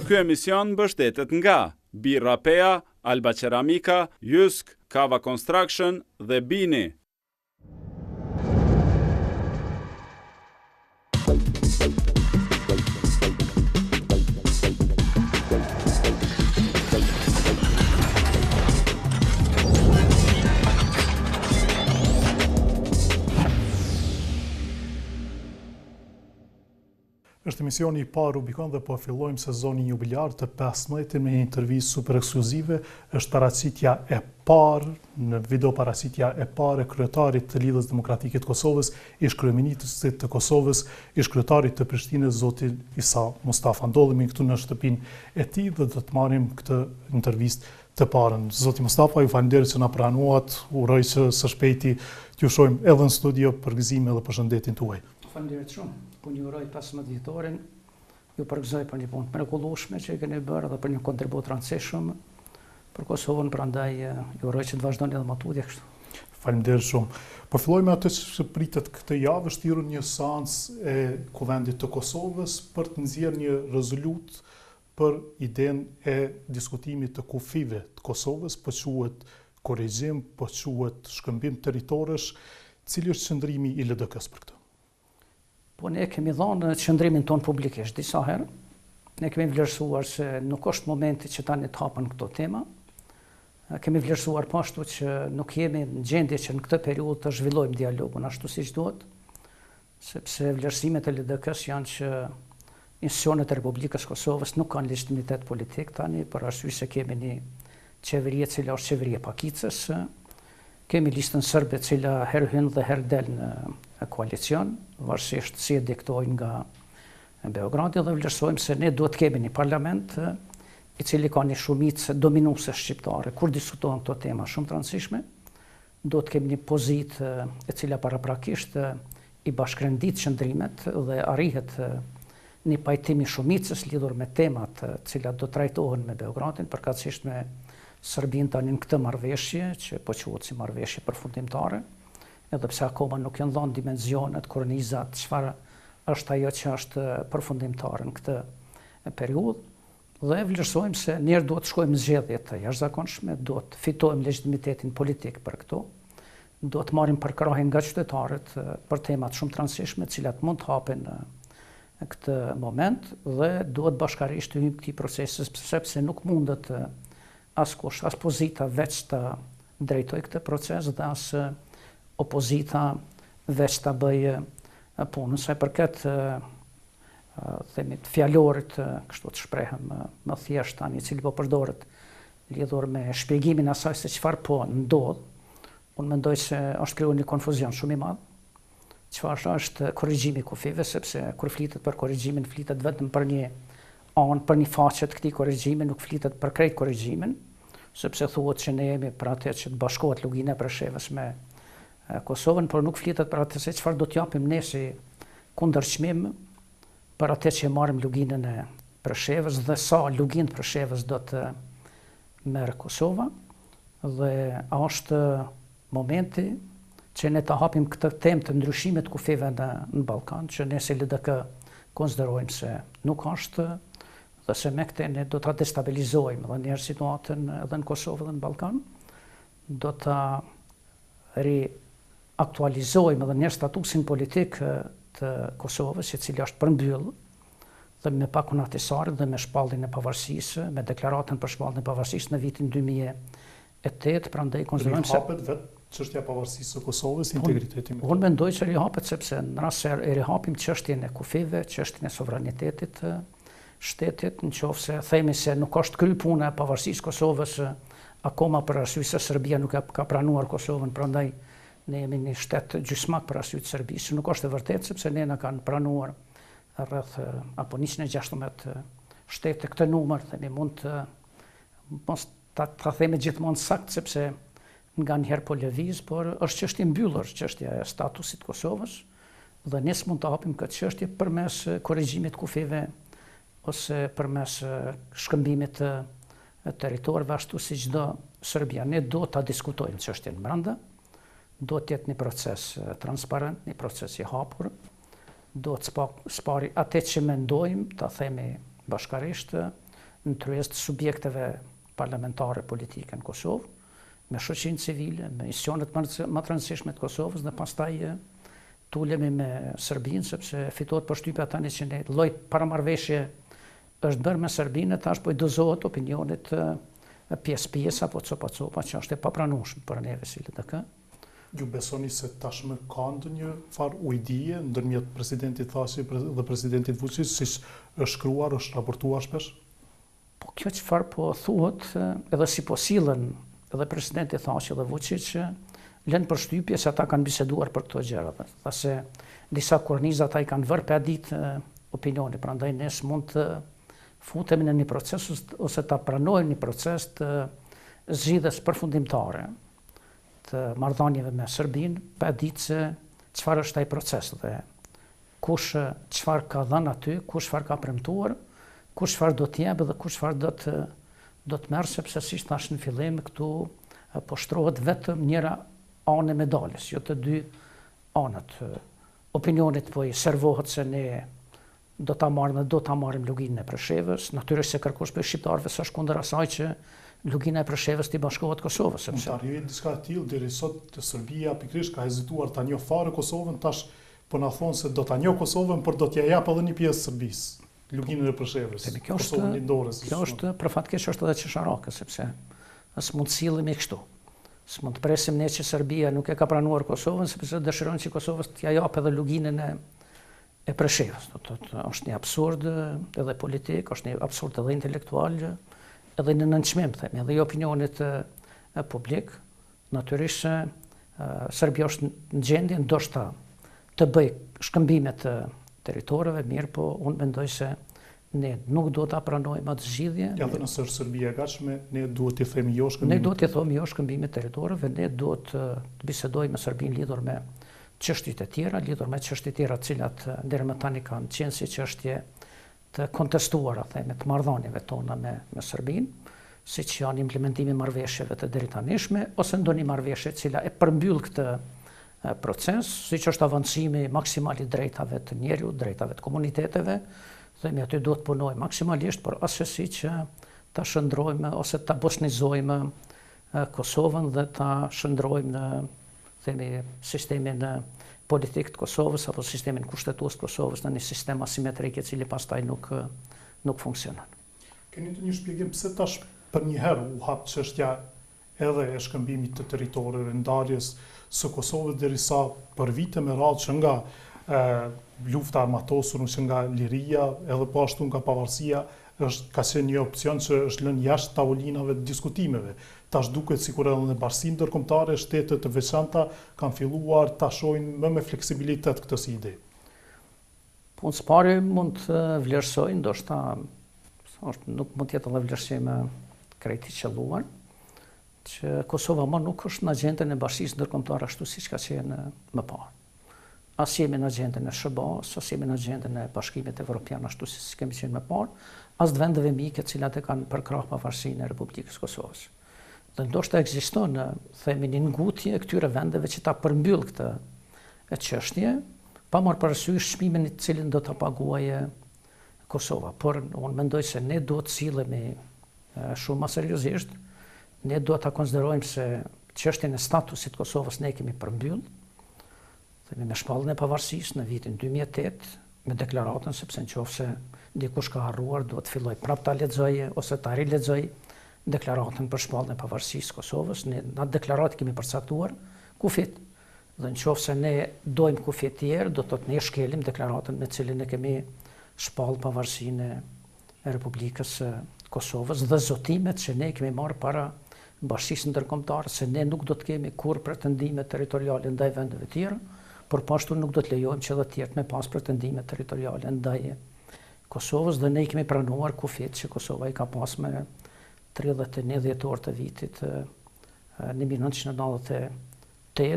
Ky emision mbështetet nga Birra Pea, Alba Ceramika, Jysk, Kava Construction dhe Bini. Është emisioni i parë Rubikon dhe po fillojmë sezonin jubilar të 15 me një intervistë super ekskluzive. Është paraqitja e parë, në video paraqitja e parë e kryetarit të Lidhjes Demokratike të Kosovës, ish kryeministrit të Kosovës, ish kryetarit të Prishtinës, zoti Isa Mustafa. Ndodhemi këtu në shtëpinë e tij dhe do të marrim këtë intervistë të parën. Zoti Mustafa, ju falenderoj që na pranuat. Uroj që së shpejti t'ju shohim edhe në studio për gëzime dhe përshëndetin tuaj. Faleminderit shumë. Unë ju uroj 15 vjetorin, ju përgëzoj për një punë të mrekullueshme që e keni bërë dhe për një kontribut rëndësishëm për Kosovën, prandaj ju uroj që të vazhdoni edhe më tutje kështu. Faleminderit shumë. Po fillojmë atë që pritet këtë javë, është thirrur një seancë e Kuvendit të Kosovës për të nxjerrë një rezolut për idenë e diskutimit të kufive të Kosovës, po quhet korrigjim, po quhet shkëmbim territorësh, cili është qëndrimi i LDK-s për këtë? Po ne kemi dhënë qëndrimin tonë publikisht disa herë. Ne kemi vlerësuar se nuk është momenti që tani të hapen këto tema. Kemi vlerësuar po ashtu që nuk jemi në gjendje që në këtë periudhë të zhvillojmë dialogun ashtu siç duhet, sepse vlerësimet e LDK-s janë që institucionet e Republikës Kosovës nuk kanë legitimitet politik tani, për arsye se kemi një qeveri e cila është qeveri e pakicës, kemi listën sërbe e cila herë hyn dhe herë del në koalicion, varësisht si e diktojnë nga Beogradi, dhe vlerësojmë se ne duhet kemi një parlament i cili ka një shumicë dominuese shqiptare. Kur diskutohen këto tema shumë të rëndësishme, duhet kemi një pozitë e cila paraprakisht i bashkërendit qëndrimet dhe arrihet një pajtim i shumicës lidhur me temat cilat do trajtohen me Beogradin, përkatësisht me Serbinë tani në këtë marrëveshje, që po quhet si marrëveshje përfundimtare, edhe pse akoma nuk janë dhënë dimenzionet, kornizat, çfarë është ajo që është përfundimtare në këtë periudhë, dhe vlerësojmë se njerë duhet të shkojmë në zgjedhje të jashtëzakonshme, duhet të fitojmë legitimitetin politik për këto, duhet të marrim përkrahje nga qytetarët për temat shumë të rëndësishme, të cilat mund të hapen në këtë moment, dhe duhet bashkarisht të hyjmë këtij procesi, sepse nuk mundet askush, as pozita veç të drejtoj këtë proces dhe as opozita veç të bëjë punën. Sa i përket themi të fjalorit, kështu të shprehem më thjesht tani, i cili po përdoret lidhur me shpjegimin asaj se çfarë po ndodh, unë mendoj se është krijuar një konfuzion shumë i madh. Çfarë është korrigjimi i kufive, sepse kur flitet për korrigjimin, flitet vetëm për një anë, për një faqe të këtij korrigjimi, nuk flitet për krejt korrigjimin, sepse thuhet që ne jemi për atë që të bashkohet Lugina e Preshevës me Kosovën, por nuk flitet për atë se çfarë do t'japim ne si kundërçmim për atë që marrim Luginën e Preshevës dhe sa Luginë të Preshevës do të merr Kosova, dhe është momenti që ne të hapim këtë temë të ndryshimit të kufive në Ballkan, që ne si LDK konsiderojmë se nuk është, dhe se me këtë ne do ta destabilizojmë edhe njerë situatën edhe në Kosovë dhe në Ballkan, do ta riaktualizojmë edhe njerë statusin politik të Kosovës, i cili është përmbyll, dhe me pakunatisarit dhe me shpalljen e pavarësisë, me deklaratën për shpalljen e pavarësisë në vitin 2008, prandaj konsiderojmë se hapet vetë çështja e pavarësisë së Kosovës, integriteti. Unë mendoj se rihapet, sepse në rast se rihapim çështjen e kufive, çështjen e sovranitetit të shtetit, nëse themi se nuk është kry puna e pavarësisë Kosovës akoma për arsye se Serbia nuk ka pranuar Kosovën, prandaj ne jemi një shtet gjysmak për arsye të Serbisë. Nuk është e vërtetë, sepse ne na kanë pranuar rreth apo 116 shtete. Këtë numër themi mund të mos ta themi gjithmonë sakt, sepse nga njëherë po lëviz, por është çështje mbyllur, çështja e statusit të Kosovës, dhe ne s'mund të hapim këtë çështje përmes korrigjimit të kufive ose përmes shkëmbimit të territorëve ashtu siç do Serbia. Ne do ta diskutojmë çështjen brenda, do të jetë një proces transparent, një proces i hapur, do të spari atë që mendojmë, ta themi bashkarisht, në tryezë të subjekteve parlamentare politike në Kosovë, me shoqinë civile, me institucionet më të rëndësishme të Kosovës dhe pastaj tulemi me Serbinë, sepse fitohet përshtypja tani që ne lloj paramarrëveshje është bërë me Serbinë, tash po i dozohet opinionit pjesë apo copa, që është e papranueshme për neve si LDK. Ju besoni se tashmë ka ndonjë farë ujdie ndërmjet presidentit Thaçi dhe presidentit Vučić, siç është shkruar, është raportuar shpesh? Po kjo çfarë po thuhet, edhe si po sillen edhe presidenti Thaçi dhe Vučić, lënë përshtypje se ata kanë biseduar për këto gjëra. Tha se disa korniza ata i kanë vërë pa ditë opinioni, prandaj ne s'mund të futemi në një proces ose ta pranojmë një proces të zgjidhjes përfundimtare të marrëdhënieve me Serbinë, pa ditë se çfarë është ai proces dhe kush çfarë ka dhënë aty, kush çfarë ka premtuar, kush çfarë do të jap dhe kush çfarë do të merr, sepse siç thash në fillim këtu po shtrohet vetëm njëra anë e medaljes, jo të dy anët. Opinionit po i servohet se ne do ta marrim luginën e Preshevës, natyrisht se kërkosh për shqiptarëve s'është kundër asaj që lugina e Preshevës t'i bashkohet Kosovës. Mund të arrijë diçka të tillë, deri sot Serbia pikërisht ka hezituar ta njohë fare Kosovën, tash po na thonë se do ta njohë Kosovën, por do t'ja jap edhe një pjesë Serbisë, luginën e Preshevës. Kosovën lindore. Kjo është për fat keq është edhe çesharake, sepse s'mund të sillemi kështu. S'mund të presim ne që Serbia nuk e ka pranuar Kosovën, sepse dëshiron që Kosovës t'ja jap edhe luginën e Preshevës. Është një absurd edhe politik, është një absurd edhe intelektual, edhe në nënçmim, themi, edhe i opinionit publik. Natyrisht Serbia është në gjendje ndoshta të bëj shkëmbime të territoreve, mirë, po unë mendoj se ne nuk do ta pranojmë atë zgjidhje. Ja, dhe nëse është Serbia e gatshme, ne duhet t'i themi jo shkëmbime. Ne duhet t'i themi jo shkëmbime territoreve, ne duhet të bisedojmë me Serbinë lidhur me çështjet e tjera, lidhur me çështjet e tjera të cilat deri më tani kanë qenë si çështje të kontestuara, themi, të marrëdhënieve tona me Serbinë, siç janë implementimi i marrëveshjeve të deritanishme ose ndonjë marrëveshje e cila e përmbyll këtë proces, siç është avancimi maksimal i drejtave të njeriut, drejtave të komuniteteve. Themi aty duhet punojmë maksimalisht, por asesi që ta shndrojmë ose ta bosnizojmë Kosovën dhe ta shndrojmë në, themi, sistemin politik të Kosovës apo sistemin kushtetues të Kosovës në një sistem asimetrik i cili pastaj nuk funksionon. Keni të një shpjegim pse tash për një herë u hap çështja edhe e shkëmbimit të territoreve, ndarjes së Kosovës, derisa për vite me radhë që nga lufta armatosur, që nga liria, edhe po ashtu nga pavarësia, ka qenë një opcion që është lënë jashtë tavolinave të diskutimeve. Tash duket sikur edhe në bashkinë ndërkombëtare shtetet të veçanta kanë filluar ta shohin më me fleksibilitet këtë si ide. Po së pari mund të vlerësoj, ndoshta nuk mund të jetë edhe vlerësim krejt i qelluar, që Kosova më nuk është në agjendën e bashkisë ndërkombëtare ashtu siç ka qenë më parë. As jemi në agjendën e SBA-s, as jemi në agjendën e Bashkimit Evropian ashtu siç kemi qenë më parë, as të vendeve mike të cilat e kanë përkrah pavarësinë e Republikës Kosovës. Dhe ndoshta ekziston, themi, një ngutje e këtyre vendeve që ta përmbyll këtë çështje, pa marrë parasysh çmimin i cilin do ta paguajë Kosova. Por unë mendoj se ne duhet sillemi shumë më seriozisht, ne duhet ta konsiderojmë se çështjen e statusit të Kosovës ne kemi përmbyll, themi, me shpalljen e pavarësisë në vitin 2008, me deklaratën, sepse nëse dikush ka harruar, duhet të filloj prapë ta lexojë ose ta rilexojë deklaratën për shpalljen e pavarësisë së Kosovës. Ne në atë deklaratë kemi përcaktuar kufit. Dhe nëse ne dojmë kufi të tjerë, do të thotë ne shkelim deklaratën me cilën ne kemi shpallë pavarësinë e Republikës së Kosovës dhe zotimet që ne kemi marrë para bashkisë ndërkombëtare, se ne nuk do të kemi kurrë pretendime territoriale ndaj vendeve të tjera, por po ashtu nuk do të lejojmë që edhe të tjerë me pas pretendime territoriale ndaj Kosovës, dhe ne i kemi pranuar kufit që Kosova i ka pas me 31 dhjetor të vitit 1998,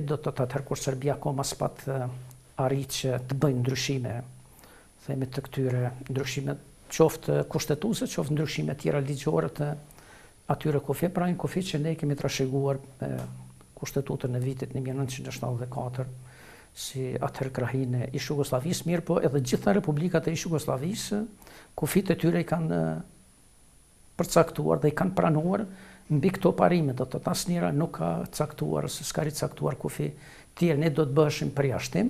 do të atëherë kur Serbia akoma s'pat arrit që të bëjnë ndryshime, themi, të këtyre ndryshime, qoftë kushtetuese, qoftë ndryshime tjera ligjore të atyre kufi, pra një kufi që ne kemi trashëguar me kushtetutën e vitit 1974, si atëherë krahinë e Jugosllavisë, mirë po edhe gjitha republikat e Jugosllavisë, kufit e tyre i kanë përcaktuar dhe i kanë pranuar mbi këto parime, do të thotë asnjëra nuk ka caktuar, s'ka ricaktuar kufi tjerë, ne do të bëshim përjashtim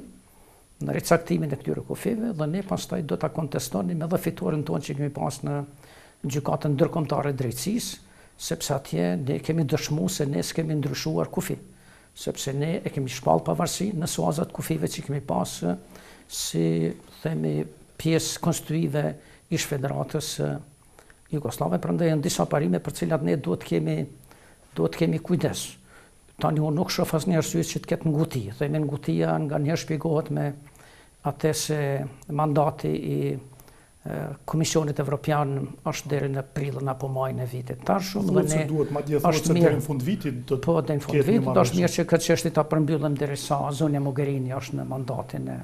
në ricaktimin e këtyre kufive dhe ne pastaj do ta kontestonim edhe fituarin tonë që kemi pas në gjykatën ndërkombëtare drejtësisë, sepse atje ne kemi dëshmuar se ne s'kemi ndryshuar kufi, sepse ne e kemi shpall pavarësi në suazat kufive që kemi pas si themi pjesë konstituive ish Federatës Jugoslave, prandaj janë disa parime për cilat ne duhet kemi kujdes. Tani unë nuk shoh asnjë arsye që të ketë nguti. Themi ngutia nganjëherë shpjegohet me atë se mandati i Komisionit Evropian është deri në prillin apo majin e vitit tashmë dhe ne duhet madje thotë se deri në fund vitit do të deri në fund vitit është mirë që këtë çështje ta përmbyllim derisa zonja Mogherini është në mandatin e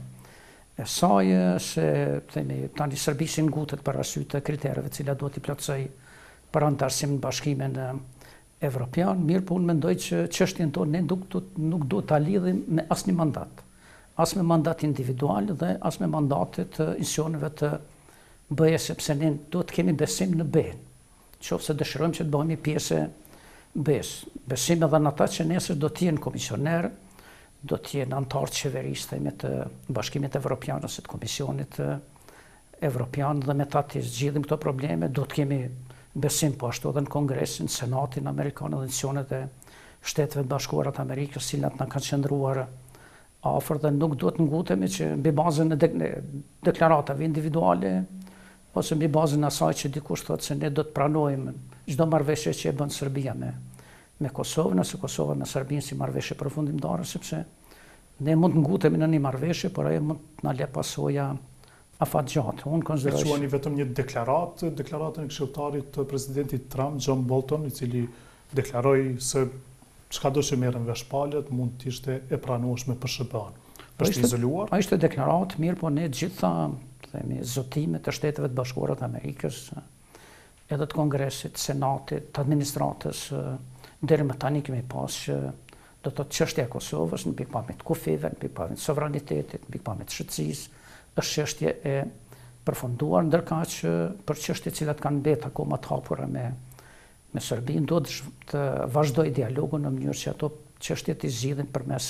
saj, se themi tani Serbisë ngutet për arsye të kritereve të cilat duhet i plotësoj për antarësim në Bashkimin Evropian. Mirë, po unë mendoj që çështjen tonë ne nuk duhet ta lidhim me asnjë mandat, as me mandat individual dhe as me mandatet të institucioneve të BE, sepse ne duhet kemi besim në BE, qoftë se dëshirojmë që të bëhemi pjesë e BE-s. Besim edhe në ata që nesër do të jenë komisioner, do të jenë antar të qeverisë themi të Bashkimit Evropian ose të Komisionit Evropian, dhe me ta të zgjidhim këto probleme, do të kemi besim po ashtu edhe në Kongresin, Senatin Amerikan dhe institucionet e Shteteve të Bashkuara të Amerikës, cilat na kanë qëndruar afër, dhe nuk duhet ngutemi që mbi bazën e deklaratave individuale ose mbi bazën e asaj që dikush thotë se ne do të pranojmë çdo marrëveshje që e bën Serbia me Kosovën, ose Kosova me Serbinë si marrëveshje përfundimtare, sepse ne mund të ngutemi në një marrëveshje, por ajo mund të na lë pasoja afatgjatë. Unë konsideroj që quani vetëm një deklaratën e këshilltarit të presidentit Trump, John Bolton, i cili deklaroi se çka do që merren vesh palët mund të ishte e pranueshme për SBA-n. Është izoluar? Ai ishte deklaratë, mirë, po ne gjitha themi zotimet të Shteteve të Bashkuara të Amerikës, edhe të Kongresit, Senatit, të administratës, deri më tani kemi pas që do të thotë çështja e Kosovës në pikpamjen e kufive, në pikpamjen e sovranitetit, në pikpamjen e shëtësisë, është çështje e përfunduar, ndërkaq që për çështjet të cilat kanë mbetur akoma të hapura me Serbinë duhet të vazhdoj dialogun në mënyrë që ato çështje të zgjidhen përmes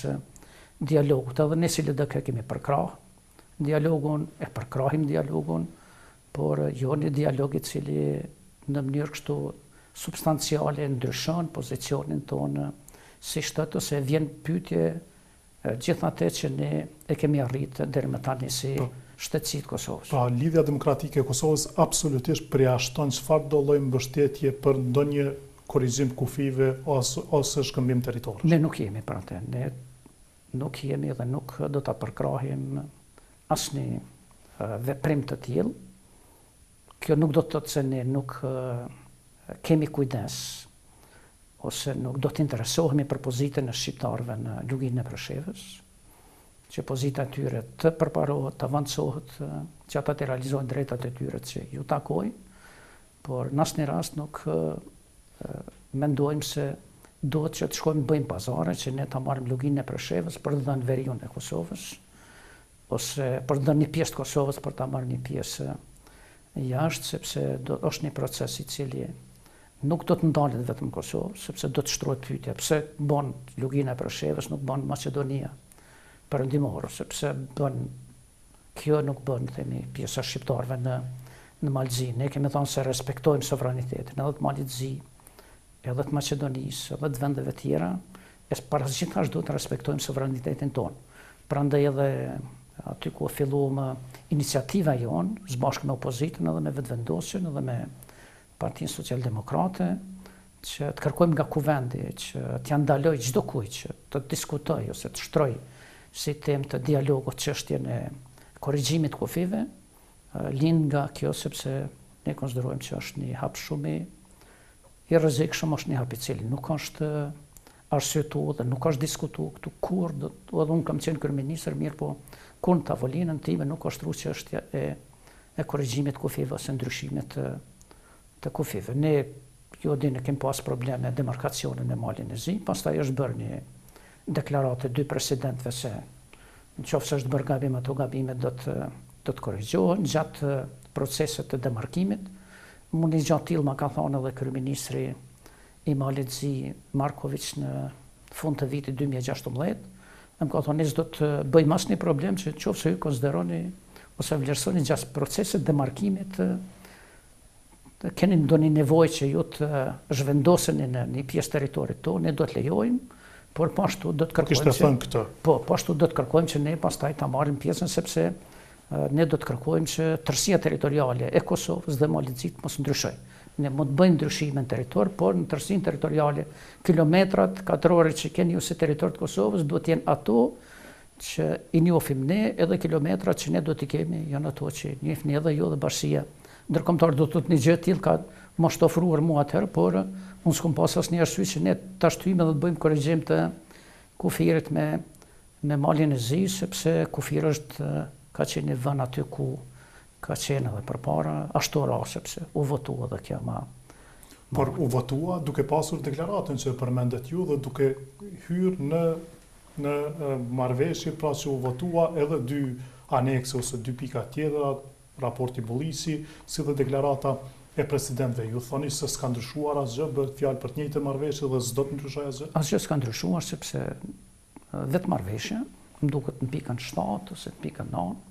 dialogut. Edhe ne si LDK kemi përkrah dialogun, e përkrahim dialogun, por jo një dialog i cili në mënyrë kështu substanciale ndryshon pozicionin tonë si shtet, ose vjen pyetje gjithë atë që ne e kemi arritë deri më tani si shtetësi të Kosovës. Pra, lidhja demokratike e Kosovës absolutisht përjashton çfarë do lloj mbështetje për ndonjë korrigjim kufive ose shkëmbim territor. Ne nuk jemi për atë. Ne nuk jemi dhe nuk do ta përkrahim asnjë veprim të tillë. Kjo nuk do të thotë se ne nuk kemi kujdes ose nuk do të interesohemi për pozitën e shqiptarëve në luginën e Preshevës, që pozita e tyre të përparohet, të avancohet, që ata të realizojnë drejtat e tyre që ju takojnë, por në asnjë rast nuk mendojmë se duhet që të shkojmë të bëjmë pazare, që ne ta marrim luginën e Preshevës për të dhënë veriun e Kosovës, ose për të dhënë një pjesë të Kosovës për ta marrë një pjesë jashtë, sepse është një proces i cili nuk do të ndalet vetëm Kosovë, sepse do të shtrohet pyetja pse bën lugina e Preshevës, nuk bën Maqedonia perëndimore, sepse kjo nuk bën themi pjesa shqiptarëve në Malzi. Ne kemi thënë se respektojmë sovranitetin edhe të Malit Zi, edhe të Maqedonisë, edhe të vendeve tjera, e paragjithasht duhet të respektojmë sovranitetin tonë. Prandaj edhe aty ku filluam iniciativa jonë, së bashku me opozitën edhe me vetëvendosjen edhe me Partinë Socialdemokrate, që të kërkojmë nga kuvendi që t'ja ndaloj çdo kujt që të diskutoj ose të shtroj si temë të dialogut çështjen e korrigjimit të kufive, lind nga kjo sepse ne konsiderojmë që është një hap shumë i rrezikshëm, është një hap i cili nuk është arsyetuar dhe nuk është diskutuar këtu kur, edhe unë kam qenë kryeministër, mirë, po kur në tavolinën time nuk është rru çështja e korrigjimit të kufive ose ndryshimit të kufive. Ne jo dini kemi pas probleme demarkacionin e Malit në Zi, pastaj është bërë një deklaratë dy presidentëve se nëse është bërë gabim, ato gabimet do të korrigjohen gjatë procesit të demarkimit. Mundi gjatë tillë ma ka thonë edhe kryeministri i Malit Zi Marković në fund të vitit 2016, më ka thonë do të bëjmë asnjë problem që nëse ju konsideroni ose vlerësoni gjatë procesit demarkimit të keni ndonjë nevojë që ju të zhvendoseni në një pjesë territorit tonë, ne do të lejojmë, por po ashtu do të kërkojmë. Kishte thënë këtë. Po ashtu do të kërkojmë që ne pastaj ta marrim pjesën sepse ne do të kërkojmë që tërësia territoriale e Kosovës dhe Malitzit mos ndryshojë. Ne mund të bëjmë ndryshime në territor, por në tërësinë territoriale, kilometrat katrore që keni ju si territor të Kosovës duhet të jenë ato që i njohim ne, edhe kilometrat që ne do t'i kemi janë ato që njihni edhe ju dhe bashkia ndërkombëtare. Do të thotë një gjë e tillë ka mos të ofruar mua atëherë, por unë s'kam pas asnjë arsye që ne ta shtyjmë dhe të bëjmë korrigjim të kufirit me Malin e Zi, sepse kufiri ka qenë një vend aty ku ka qenë edhe përpara, ashtu ra sepse u votua dhe kjo ma. Por u votua duke pasur deklaratën që përmendet ju dhe duke hyrë në marrëveshje, pra që u votua edhe 2 anekse ose 2 pika tjera, raporti Bullisi, si dhe deklarata e presidentëve. Ju thoni se s'ka ndryshuar asgjë, bëhet fjalë për të njëjtën marrëveshje dhe s'do të ndryshojë asgjë? Asgjë s'ka ndryshuar sepse vetë marrëveshja, më duket në pikën 7 ose në pikën 9,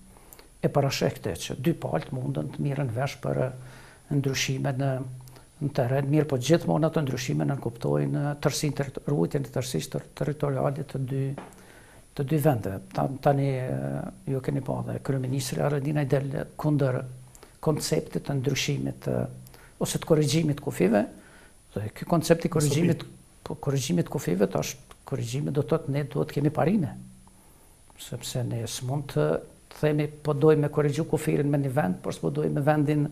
e parasheh këtë që 2 palët mundën të mirën vesh për ndryshime në terren, mirë po gjithmonë ato ndryshime nënkuptojnë ruajtjen e tërësisë territoriale të dy vendeve. Tani ju keni pa dhe kryeministri Haradinaj del kundër konceptit të ndryshimit ose të korrigjimit kufive, dhe ky koncept i korrigjimit kufive është korrigjimi do të thotë ne duhet kemi parime, sepse ne s'mund të themi po dojmë me korrigju kufirin me një vend, por s'po dojmë me vendin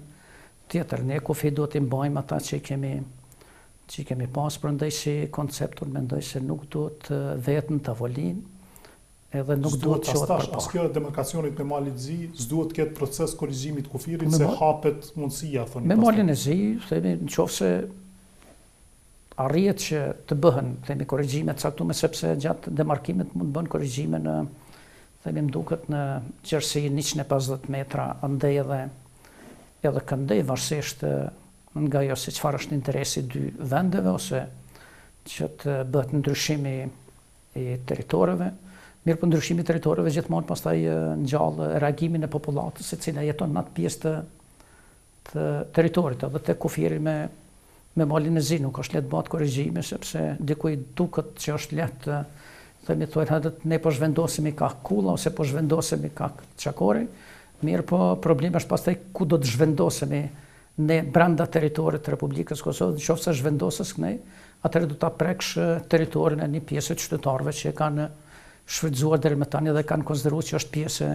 tjetër. Ne kufi duhet i mbajmë ata që i kemi pas, prandaj si konceptun mendoj se nuk duhet vetën të avolinë, edhe nuk duhet qohet përpara. As kjo demarkacionit me Malin e Zi, s'duhet të ketë proces korrigjimit kufirit se hapet mundësia, thoni. Me Malin e Zi, themi nëse arrihet që të bëhen, themi korrigjime të caktuara, sepse gjatë demarkimit mund të bën korrigjime në themi më duket në gjerësi 150 metra andej edhe këndej, varësisht nga jo se çfarë është interesi 2 vendeve ose që të bëhet ndryshimi i territoreve. Mirë po ndryshimi i territoreve gjithmonë pastaj ngjall reagimin e popullatës e cila jeton në atë pjesë të territorit, edhe te kufiri me Malin e Zi nuk është lehtë bëhet korrigjime sepse dikujt duket që është lehtë themi thonë ne po zhvendosemi ka kulla ose po zhvendosemi ka çakori, mirë po problemi është pastaj ku do të zhvendosemi ne brenda territorit të Republikës Kosovës, nëse zhvendosës kënej, atëherë do ta preksh territorin e një pjesë të qytetarëve që kanë shfrytzuar deri më tani dhe kanë konsideruar që është pjesë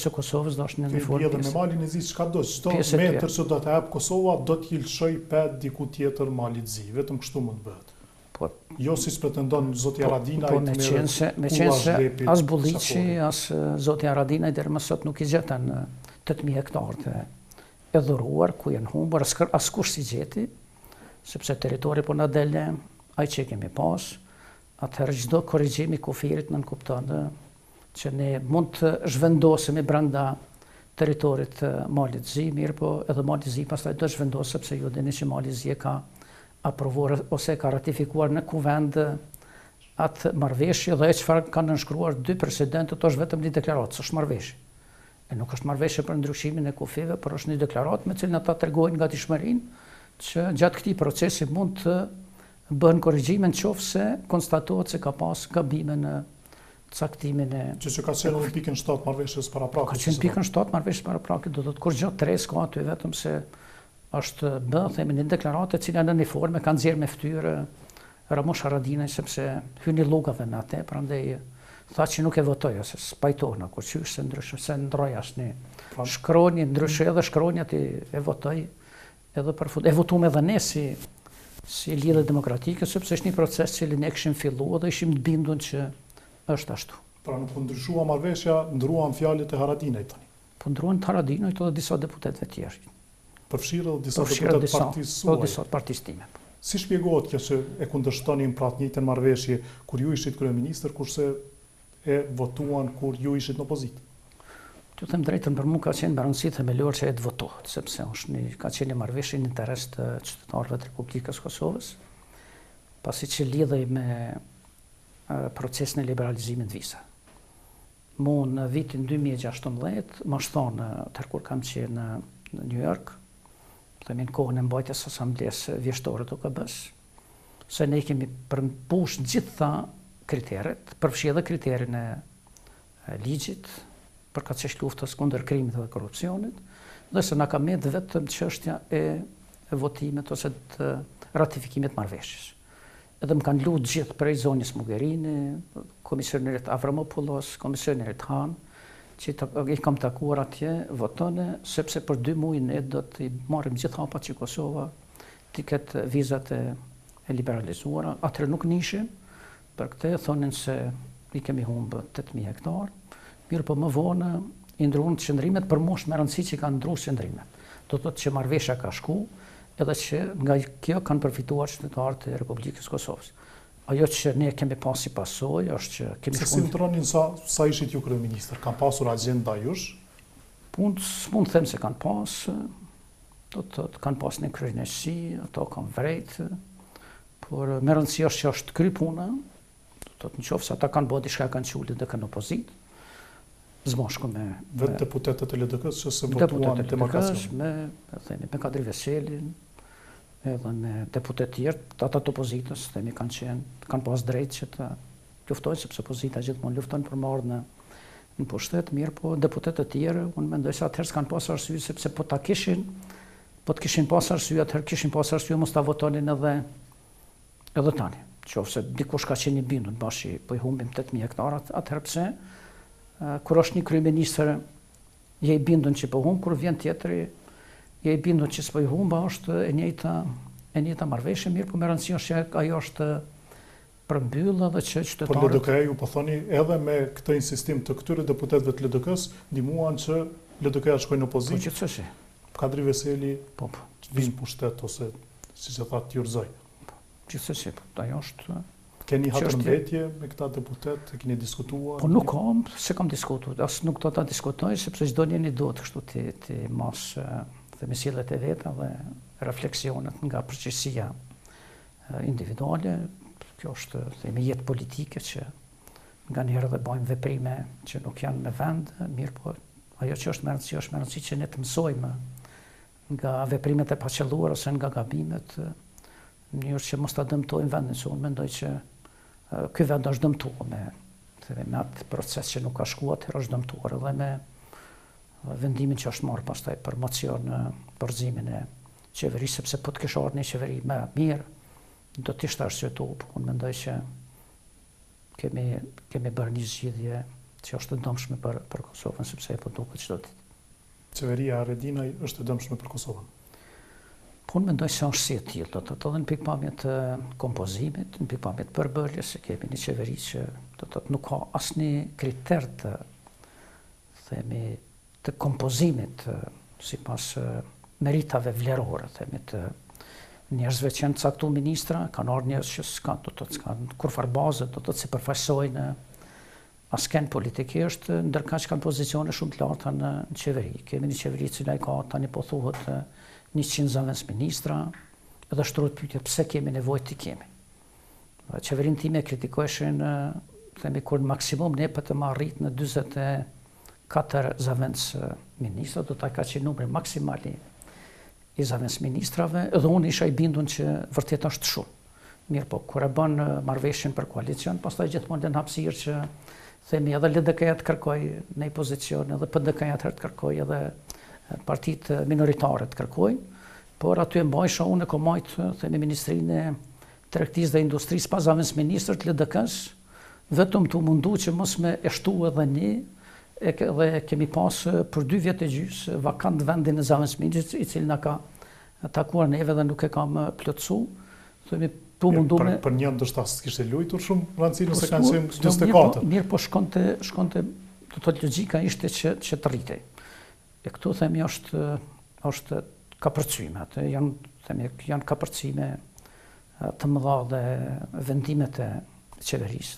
e Kosovës, do është në një formë. Me Malin e Zi çka do, çdo metër që do të hap Kosova do të ilshoj pet diku tjetër Malit Zi, vetëm kështu mund bëhet. Jo si pretendon zoti Haradinaj të me qenë se as Bulliqi, as zoti Haradinaj deri më sot nuk i gjetën 8.000 hektarë e dhuruar, ku janë humbur, askush si gjeti, sepse territori po na dele ai që kemi pas, atëherë çdo korrigjim i kufirit nënkupton që ne mund të zhvendosemi brenda territorit të Malit Zi, mirë po edhe Mali Zi pastaj do të zhvendosë sepse ju dini që Mali Zi ka aprovuar ose ka ratifikuar në kuvend atë marrëveshje dhe çfarë kanë nënshkruar 2 presidentët është vetëm një deklaratë, s'është marrëveshje. E nuk është marrëveshje për ndryshimin e kufive, por është një deklaratë me cilën ata tregojnë gatishmërinë që gjatë këtij procesi mund të bëhen korrigjime nëse konstatohet se ka pas gabime në caktimin e që ka qenë në pikën 7 marrëveshjes paraprakë. Ka qenë pikën 7 marrëveshjes paraprakë, do të thotë kur gjë 3 s'ka aty, vetëm se është themi një deklaratë e cila në një formë kanë nxjerrë me fytyrë Ramosh Haradinaj sepse hyni llogave me atë, prandaj tha që nuk e votoj ose spajtona kur qysh se ndryshë se ndroj asnjë shkronjë, ndryshë edhe shkronjat e votoj edhe për fund. E votuam edhe ne si lidhje demokratike sepse është një proces që ne kishim filluar dhe ishim të bindur që është ashtu. Pra nuk po ndryshua marrëveshja, ndruan fjalët e Haradinajt tani. Po ndruan Haradinajt edhe disa deputetëve të tjerë. Përfshirë edhe disa deputet partisë suaj. Po disa partisë time. Si shpjegohet kjo që e kundërshtonin pra të njëjtën marrëveshje kur ju ishit kryeministër, kurse e votuan kur ju ishit në opozitë? Të them drejtën, për mua ka qenë me rëndësi themelore që të votohet, sepse ka qenë marrëveshje në interes të qytetarëve të Republikës Kosovës, pasi që lidhej me procesin e liberalizimit të vizave. Mu në vitin 2016, më shtonë, tërë kur kam qenë në New York, themi në kohën e mbajtjes së asamblesë vjeshtore të OKB-s, se ne kemi përmbush gjitha kriteret, përfshi edhe kriterin e ligjit, për kaqësh luftës kundër krimit dhe korrupsionit, dhe se na ka met vetëm çështja e votimit ose të ratifikimit marrëveshjes. Edhe më kanë lutë gjithë prej zonjës Mogherini, komisionerit Avramopoulos, komisionerit Han, që i kam takuar atje, votone, sepse për 2 muaj ne do të marrim gjithë hapat që Kosova të ketë vizat e liberalizuara. Atëherë nuk nishin, për këtë thonin se i kemi humbë 8.000 hektar, mirë po më vonë i ndruan qëndrimet për mosh me rëndësi që kanë ndruar qëndrimet. Do të thotë që marrëveshja ka shku, edhe që nga kjo kanë përfituar qytetarët e Republikës Kosovës. Ajo që ne kemi pas si pasojë është që kemi shkuar. Se si ndronin sa ishit ju kryeministër? Kanë pasur agjenda jush? Mund të them se kanë pas, do të thotë kanë pas një kryenishi, ato kanë vrejt, por me rëndësi është që është kry puna, do të thotë nëse ata kanë bërë diçka kanë çulit dhe kanë opozitë. Zmoshku me vetë deputetët e LDK-s që se votuan demarkacion. Me Kadri Veselin, edhe me deputet tjerë, ata të opozitës, themi kanë pas drejt që të luftojnë, sepse opozita gjithmonë luftojnë për marrë në pushtet, mirë, po deputetët tjerë, unë mendoj se atëherë s'kanë pas arsye, sepse po të kishin pas arsye, atëherë kishin pas arsye, mos ta votonin edhe tani. Qofse dikush ka qenë i bindur bashi, po i humbim 8.000 hektar, atëherë pse? Kur është një kryeministër, je i bindur që po humb, kur vjen tjetri, je i bindur që s'po i humba, është e njëjta marrëveshje, mirë, po me rëndësi është që ajo është përmbyllë dhe që qytetarët... Por LDK-ju po thoni edhe me këtë insistim të këtyre deputetëve të LDK-s, ndihmuan që LDK-ja të shkojnë në opozitë. Po gjithsesi. Kadri Veseli vinë pushtet ose siç e thatë Tjurzoj. Gjithsesi, ajo është... Keni hatërmbetje me këta deputet, e keni diskutuar? Po nuk kam, se kam diskutuar, asë nuk do ta diskutoj, sepse çdo njeri do të kështu të mos themi sjelljet e veta dhe refleksionet nga përgjegjësia individuale. Kjo është themi jetë politike që nganjëherë dhe bëjmë veprime që nuk janë me vend, mirë po ajo që është me rëndësi që ne të mësojmë nga veprimet e paqëlluara ose nga gabimet, në mënyrë që mos ta dëmtojmë vendin, se unë mendoj që ky vend është dëmtuar me atë proces që nuk ka shkuar, është dëmtuar edhe me vendimin që është marrë pastaj për mocion në përzimin e qeverisë, sepse po të kishte ardhur një qeveri më mirë, do të ishte arsyetuar. Unë mendoj që kemi bërë një zgjidhje që është e dëmshme për Kosovën, sepse po duket çdo ditë. Qeveria Haradinaj është e dëmshme për Kosovën. Po unë mendoj se është si e tillë, do të thotë në pikpamje të kompozimit, në pikpamje të përbërjes, se kemi një qeveri që do të thotë nuk ka asnjë kriter të kompozimit sipas meritave vlerore, themi të njerëzve që janë caktuar ministra, kanë ardhur njerëz që s'kan kurfar bazë, do të thotë si përfaqësojnë asken politikisht, ndërkaq kanë pozicione shumë të larta në qeveri. Kemi një qeveri e cila ka tani po thuhet 100 zëvendës ministra, edhe shtrohet pyetja pse kemi nevojë të kemi. Qeverinë time kritikojshin, themi kur në maksimum ne për të arrit në 44 zëvendës ministra, do ta ka qenë numri maksimal i zëvendës ministrave, edhe unë isha i bindur që vërtet është shumë. Mirë po, kur e bën marrëveshjen për koalicion, pastaj gjithmonë lën hapësirë që themi edhe LDK-ja të kërkoj në pozicion, edhe PDK-ja të kërkoj, edhe partitë minoritare të kërkojnë, por aty e mbajsha unë e komajt, themi Ministrinë e Tregtisë dhe Industrisë pas zëvendës ministër të LDK-s, vetëm të mundu që mos me eshtu edhe një, dhe kemi pas për 2 vjet e gjys vakant vendin e zëvendës ministrit, i cili na ka takuar neve dhe nuk e kam plotësu. Themi për një ndoshta s'kishte luajtur shumë rëndësi nëse kanë qenë 24. Mirë, po shkonte, do të thotë logjika ishte që të rritej. E këtu themi është kapërcyme, atë janë kapërcime të mëdha dhe vendimet e qeverisë.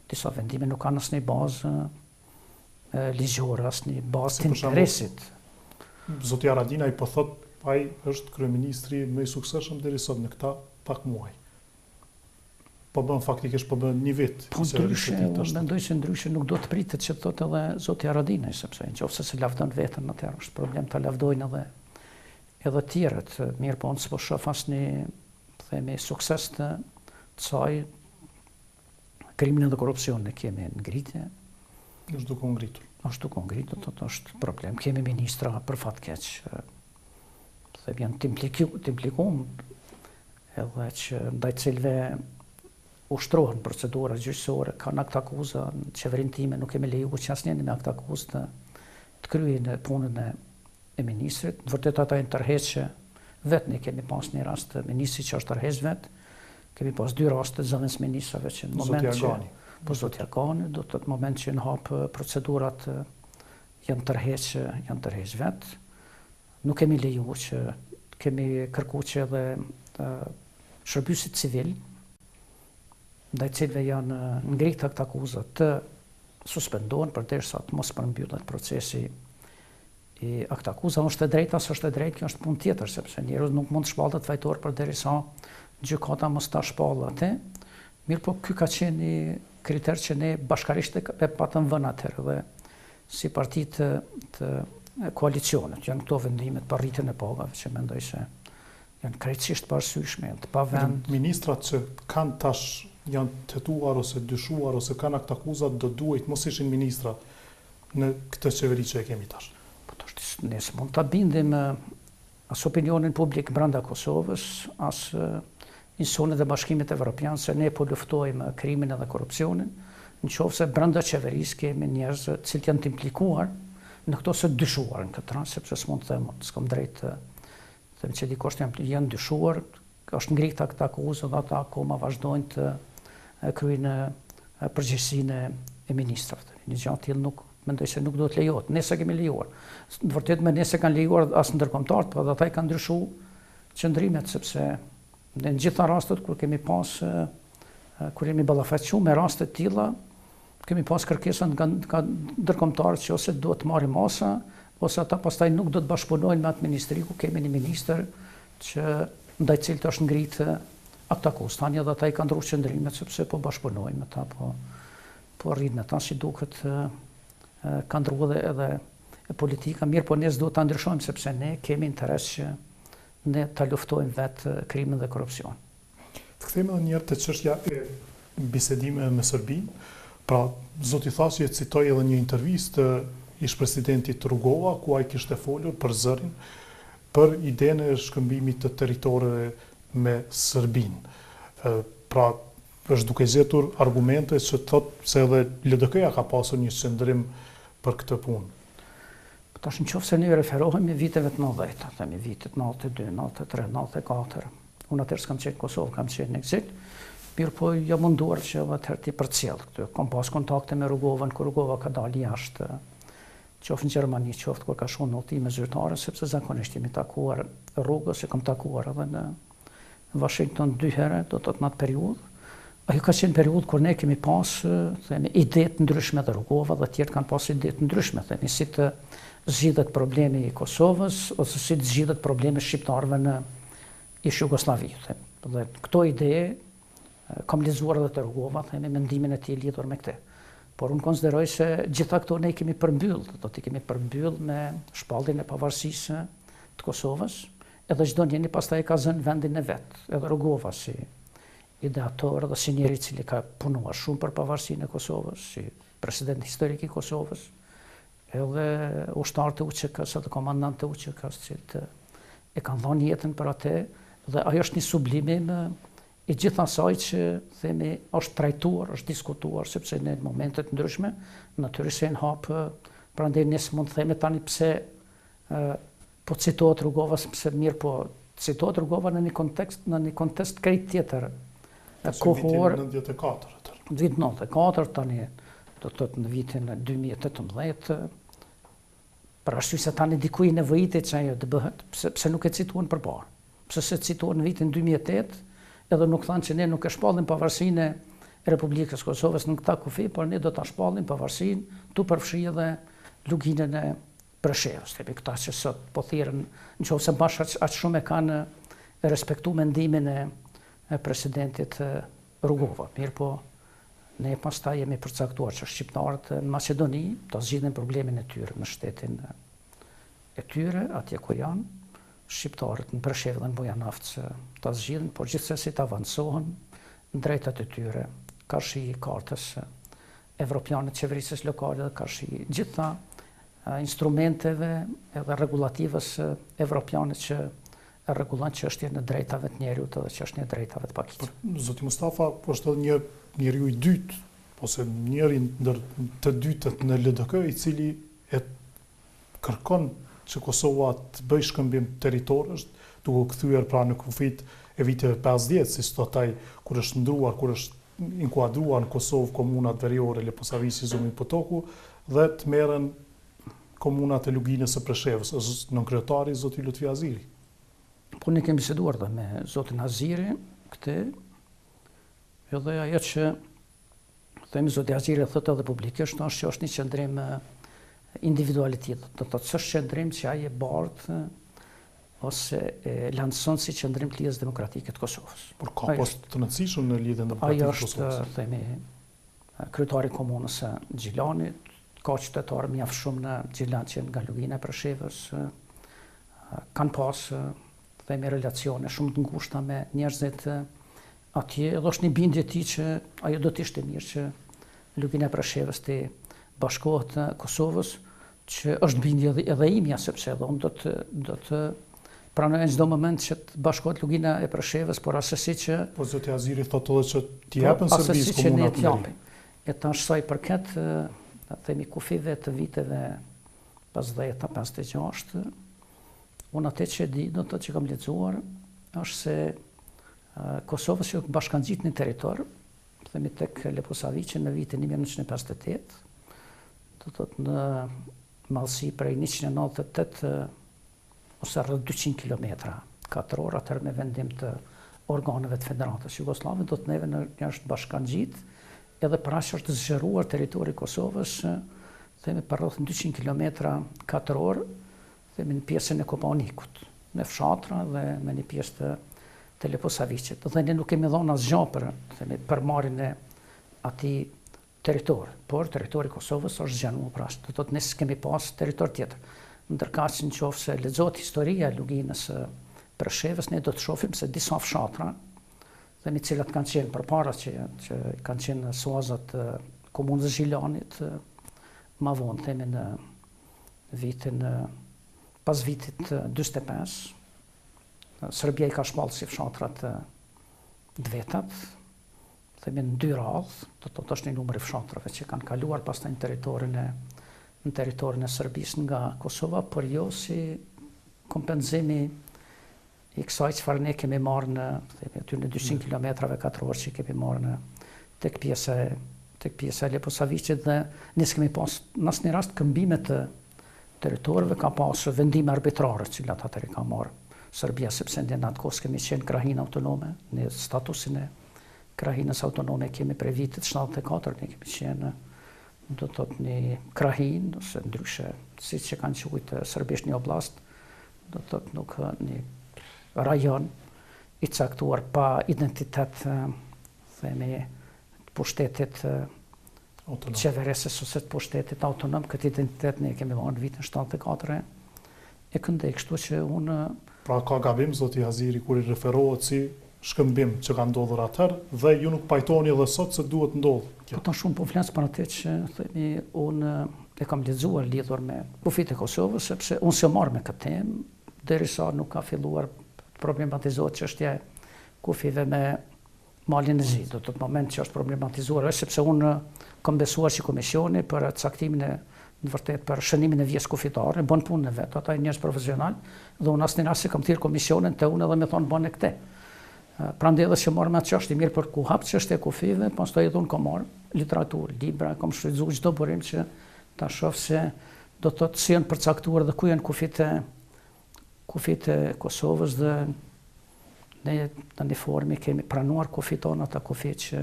Disa vendime nuk kanë asnjë bazë ligjore, asnjë bazë të interesit. Zoti Haradinaj po thot, ai është kryeministri më i suksesshëm deri sot në këta pak muaj. Po bën një vit. Po ndryshe, unë mendoj se ndryshe nuk do të pritet që thotë edhe zoti Haradinaj, sepse nëse se lavdon veten atëherë është problem ta lavdojnë edhe tjerët. Mirë, po unë s'po shoh asnjë, themi, sukses të saj. Krimin dhe korrupsionin e kemi në ngritje. Është duke u ngritur. Është duke u ngritur, është problem. Kemi ministra për fat keq, themi janë të implikuar edhe që ndaj cilëve ushtrohen procedura gjyqësore, kanë akt akuza, në qeverinë time nuk kemi lejuar që asnjëri me akt akuzë të kryejë punën e ministrit. Në vërtet ata janë tërheqë vetë, ne kemi pas një rast të ministrit që është tërheqë vetë, kemi pas 2 raste të zëvendës ministrave që në moment që zoti Agani, do të moment që në hap procedurat janë tërheqë vetë. Nuk kemi lejuar që kemi kërkuar që edhe shërbysit civil ndaj cilëve janë ngritur akt akuza të suspendohen përderisa të mos përmbyllet procesi i akt akuza. Është e drejta, s'është e drejtë, kjo është punë tjetër, sepse njerëzit nuk mund të shpallet fajtor përderisa gjykata mos ta shpallë atë. Mirë, po ky ka qenë një kriter që ne bashkarisht e patëm vënë atëherë dhe si parti të koalicionit. Janë këto vendimet për rritjen e pagave që mendoj se janë krejtësisht parsyeshme, të pavend. Ministrat që kanë tash janë tetuar ose dyshuar ose kanë akt akuzat do duhet mos ishin ministra në këtë qeveri që e kemi tash. Po ne s'mund ta bindim as opinionin publik brenda Kosovës, as institucionet e Bashkimit Evropian se ne po luftojmë krimin edhe korrupsionin, nëse brenda qeverisë kemi njerëz që janë të implikuar në këto së dyshuar në këtë rast, sepse s'mund të them, s'kam drejt të them që dikush janë dyshuar, është ngritur akt akuzë dhe ata akoma vazhdojnë të kryejnë përgjegjësinë e ministrave. Një gjë tillë nuk mendoj se nuk do të lejohet. Nëse kemi lejuar. Në vërtetë me nëse kanë lejuar as ndërkombëtarët, por ata i kanë ndryshuar qëndrimet sepse në gjitha rastet kur kemi pas kur jemi ballafaqur me raste të tilla, kemi pas kërkesa nga ndërkombëtarët që ose duhet të marrin masa, ose ata pastaj nuk do të bashkëpunojnë me atë ministri ku kemi një ministër që ndaj cilit është ngritë akt akuzë. Tani edhe ata i kanë ndryshuar qëndrimet sepse po bashkëpunojnë me ata, po rrinë ata si duket ka ndryshuar edhe politika. Mirë, po ne s'do ta ndryshojmë sepse ne kemi interes që ne ta luftojmë vetë krimin dhe korrupsion. Të kthehemi edhe një herë te çështja e bisedimeve me Serbinë. Pra, zoti Thasi e citoi edhe një intervistë ish presidentit Rugova, ku ai kishte folur për zërin, për idenë e shkëmbimit të territoreve me Serbinë. Pra, është duke zgjetur argumente që thotë se edhe LDK-ja ka pasur një qëndrim për këtë punë. Tash nëse ne referohemi viteve të 90, themi vitet 92, 93, 94. Unë atëherë s'kam qenë në Kosovë, kam qenë në eksil. Mirë, po jam munduar që atëherë ti përcjell këtë. Kam pas kontakte me Rugovën, kur Rugova ka dalë jashtë, qoftë në Gjermani, qoftë kur ka shkuar në udhëtime zyrtare, sepse zakonisht jemi takuar rrugës, e kam takuar edhe në Washington 2 herë, do të thotë në atë periudhë. Ajo ka qenë periudhë kur ne kemi pas, themi, ide të ndryshme të Rugova dhe tjerë kanë pas ide të ndryshme, themi, si të zgjidhet problemi i Kosovës ose si të zgjidhet problemi shqiptarëve në ish Jugosllavi. Dhe këto ide kam lexuar edhe të Rugova, themi, mendimin e tij lidhur me këtë. Por unë konsideroj se gjitha këto ne kemi përmbyll, do të kemi përmbyll me shpalljen e pavarësisë të Kosovës, edhe çdo njeri pastaj ka zënë vendin e vet. Edhe Rugova si ideator dhe si njeri i cili ka punuar shumë për pavarësinë e Kosovës, si president historik i Kosovës, edhe ushtar të UÇK-s dhe komandant të UÇK-s që e kanë dhënë jetën për atë, dhe ajo është një sublimim i gjithë asaj që themi është trajtuar, është diskutuar, sepse në momente të ndryshme natyrisht janë hap, prandaj ne s'mund të themi tani pse po citohet Rugova, pse mirë, po citohet Rugova në një kontekst krejt tjetër. Kohor në vitin 94. Në vitin 94 tani do të thotë në vitin 2018, për arsye se tani dikuj nevojitet që ajo të bëhet, pse nuk e cituan përpara. Pse se cituan në vitin 2008, edhe nuk thanë që ne nuk e shpallim pavarësinë e Republikës Kosovës në këta kufi, por ne do ta shpallim pavarësinë, tu përfshi edhe luginën e Preshevës. Këta që sot po thirrën, nëse bashkë aq shumë e kanë respektu mendimin e presidentit Rugova. Mirë po, ne pastaj jemi përcaktuar që shqiptarët në Maqedoni të zgjidhin problemin e tyre në shtetin e tyre, atje ku janë, shqiptarët në Preshevë dhe në Bujanovce të zgjidhin, por gjithsesi të avancohen në drejtat e tyre, karshi kartës evropiane të qeverisjes lokale dhe karshi gjitha instrumenteve edhe regulativës evropiane që rregullan çështjen e drejtave të njerëzit dhe çështjen e drejtave të pakicës. Zoti Mustafa, po është edhe njeriu i dytë, ose njëri ndër të dytët në LDK i cili e kërkon që Kosova të bëjë shkëmbim territorësh, duke kthyer pra në kufit e viteve 50, si thotaj, kur është ndruar, kur është inkuadruar në Kosovë komunat veriore Leposavisi, Zumi Potoku dhe të merren komunat e luginës së Preshevës, është nënkryetari zoti Lutfi Aziri. Po ne kemi biseduar dhe me zotin Aziri këtë, edhe ajo që themi zoti Aziri thotë edhe publikisht është që është një qëndrim individualitet, do të thotë s'është qëndrim që ai e bardh ose e lanson si qëndrim të Lidhjes Demokratike të Kosovës. Por ka post të rëndësishëm në Lidhjen Demokratike të Kosovës. Ajo është, themi, kryetari i komunës së Gjilanit, ka qytetarë mjaft shumë në Gjilan që nga lugina e Preshevës, kanë pas themi relacione shumë të ngushta me njerëzit atje, edhe është një bindje e tij që ajo do të ishte mirë që lugina e Preshevës të bashkohet Kosovës, që është bindje edhe imja, sepse edhe unë do të pranoj në çdo moment që të bashkohet lugina e Preshevës, por asesi që po zoti Aziri thotë edhe që t'i japën servisë komunat të mëdha. E tash sa i përket themi kufive të viteve 50-56, unë atë që di, do të që kam lexuar, është se Kosovës që bashkangjit një territor, themi tek Leposaviqi në vitin 1958, do të thotë në mallësi prej 198 ose rreth 200 kilometra katror, atëherë me vendim të organeve të Federatës Jugoslave, do të neve në është bashkangjit, edhe pra që është zgjeruar territori i Kosovës, themi për rreth 200 kilometra katror, themi në pjesën e Kopaonikut, me fshatra dhe me një pjesë të Leposaviqit. Dhe ne nuk kemi dhënë asgjë për marrjen e atij territori, por territori i Kosovës është zgjenuar pra, do të thotë ne s'kemi pas territor tjetër. Ndërkaq nëse lexohet historia e luginës së Preshevës, ne do të shohim se disa fshatra, themi cilat kanë qenë përpara që kanë qenë suazat komunës Zhilanit, ma vonë themi në vitin pas vitit 45, Serbia i ka shpallë si fshatrat të vetat, themi në 2 radhë, do të thotë është një numër i fshatrave që kanë kaluar pastaj në territorin e Serbisë nga Kosova, por jo si kompenzimi i kësaj çfarë ne kemi marrë në themi aty në 200 kilometrave katror që kemi marrë në tek pjesa e Leposaviqit, dhe ne s'kemi pas në asnjë rast këmbime të territorëve, ka pas vendime arbitrare që cilat atëherë ka marrë Serbia, sepse ne në atë kohë kemi qenë krahinë autonome, në statusin e krahinës autonome kemi prej vitit 74, ne kemi qenë do të thotë një krahinë, ose ndryshe siç e kanë quajtur serbisht një oblast, do të thotë nuk një rajon i caktuar pa identitet, themi, të pushtetit qeverisës ose të pushtetit autonom. Këtë identitet ne kemi marrë në vitin 74 e këndej, kështu që unë... Pra ka gabim, zoti Aziri, kur i referohet si shkëmbim që ka ndodhur atëherë dhe ju nuk pajtoni edhe sot se duhet ndodhë. Po ta shumë po flas për atë që themi unë e kam lexuar lidhur me kufit e Kosovës, sepse unë s'e marr me këtë temë derisa nuk ka filluar problematizohet çështja e kufive me Malin e Zi. Do të moment që është problematizuar, është sepse unë kam besuar që komisioni për caktimin e në vërtet për shënimin e vjes kufitare, bën punën e vet, ata janë njerëz profesional, dhe unë asnjë rast kam thirr komisionin te unë edhe më thon bën e këtë. Prandaj edhe që marr me atë çështje mirë për ku hap çështje e kufive, pastaj edhe unë kam marr literaturë, libra, kam shfrytzuar çdo burim që ta shoh se do të thotë si janë përcaktuar dhe ku janë kufit e Kosovës, dhe ne në një formë kemi pranuar kufit tonë, ata kufit që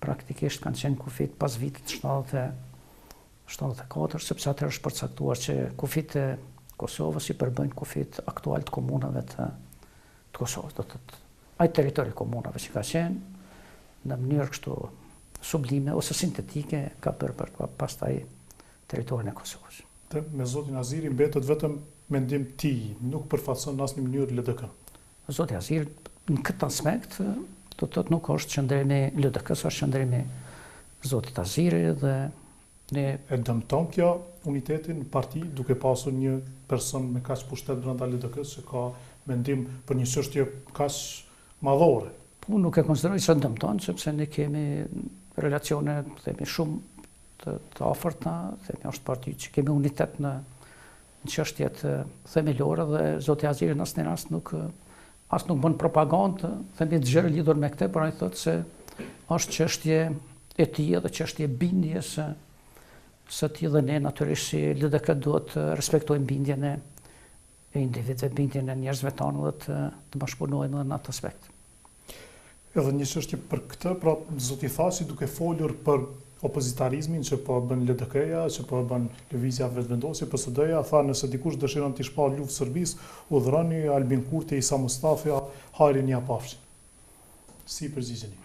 praktikisht kanë qenë kufit pas vitit 74, sepse atër është përcaktuar që kufit e Kosovës i përbëjnë kufit aktual të komunave të Kosovës. Do të thotë, ai territori i komunave që ka qenë në mënyrë kështu sublime ose sintetike ka bërë për pastaj territorin e Kosovës. Me zotin Aziri mbetet vetëm mendim tij, nuk përfaqëson në asnjë mënyrë LDK. Zoti Aziri në këtë aspekt do të thotë nuk është qëndrimi LDK-s, është qëndrimi zotit Aziri dhe ne e dëmton kjo unitetin në parti duke pasur një person me kaq pushtet brenda LDK-s që ka mendim për një çështje kaq madhore. Unë nuk e konsideroj se dëmton, sepse ne kemi relacione, themi, shumë të afërta, themi, është parti që kemi unitet në çështjet themelore dhe zoti Aziri në asnjë rast nuk bën propagandë, themi të gjërë lidhur me këtë, por ai thotë se është çështje e tij dhe çështje bindjes së tij dhe ne natyrisht si LDK duhet të respektojmë bindjen e individëve, bindjen e njerëzve tanë dhe të bashkëpunojmë në atë aspekt. Edhe një çështje për këtë, pra zoti Thaçi duke folur për opozitarizmin që po bën LDK-ja, që po bën lëvizja vetëvendosje, PSD-ja, tha nëse dikush dëshiron të shpall luftë Serbisë, udhëroni Albin Kurti, Isa Mustafa, hajrin ja pafshin. Si përgjigjeni?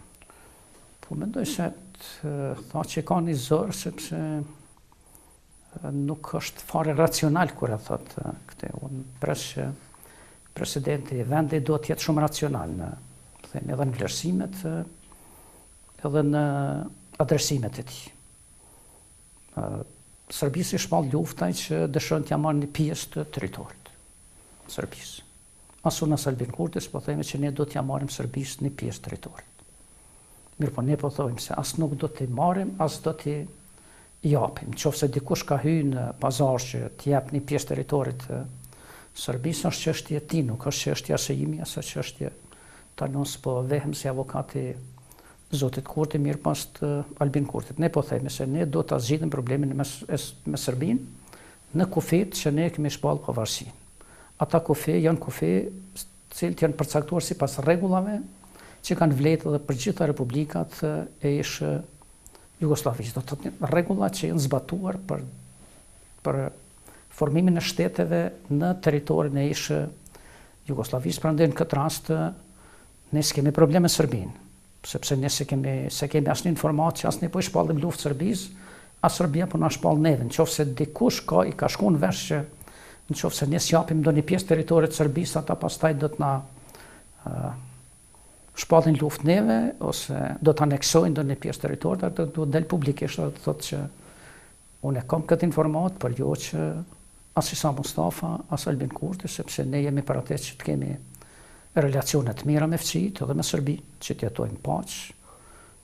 Po mendoj se Thaçi ka një zor sepse nuk është fare racional kur e thot këtë. Unë pres që presidenti i vendit duhet të jetë shumë racional në themi edhe në vlerësimet edhe në adresimet e tij. Serbisë i shpall luftaj që dëshiron t'ja marrë një pjesë të territorit Serbisë. As unë as Albin Kurtis po themi që ne do t'ja marrim Serbisë një pjesë të territorit. Mirë, po ne po thojmë se as nuk do t'i marrim, as do t'i japim. Nëse dikush ka hyrë në pazar që t'jap një pjesë territorit Serbisë, është çështje e tij, nuk është çështja e imi, as çështje tanos po vehem si avokati zotit Kurti mirë pas të Albin Kurtit. Ne po themi se ne do ta zgjidhim problemin me Serbinë në kufit që ne kemi shpallë pavarësinë. Ata kufi janë kufi të cilët janë përcaktuar sipas rregullave që kanë vlerë edhe për gjitha republikat e ish Jugosllavisë. Do të thotë rregulla që janë zbatuar për formimin e shteteve në territorin e ish Jugosllavisë. Prandaj në këtë rast ne s'kemi probleme me Serbinë, sepse ne se kemi asnjë informatë që asnjë po i shpallim luftë Serbisë, as Serbia po na shpall neve. Nëse dikush i ka shkuar në vesh që nëse ne s'japim ndonjë pjesë territorit Serbisë, ata pastaj do të na shpallin luftë neve ose do të aneksojnë ndonjë pjesë territorit, atë do të del publikisht do të thotë që unë kam këtë informatë, por jo që as Isa Mustafa, as Albin Kurti, sepse ne jemi për atë që të kemi relacione të mira me fëmijët edhe me Serbinë, që të jetojmë paqë,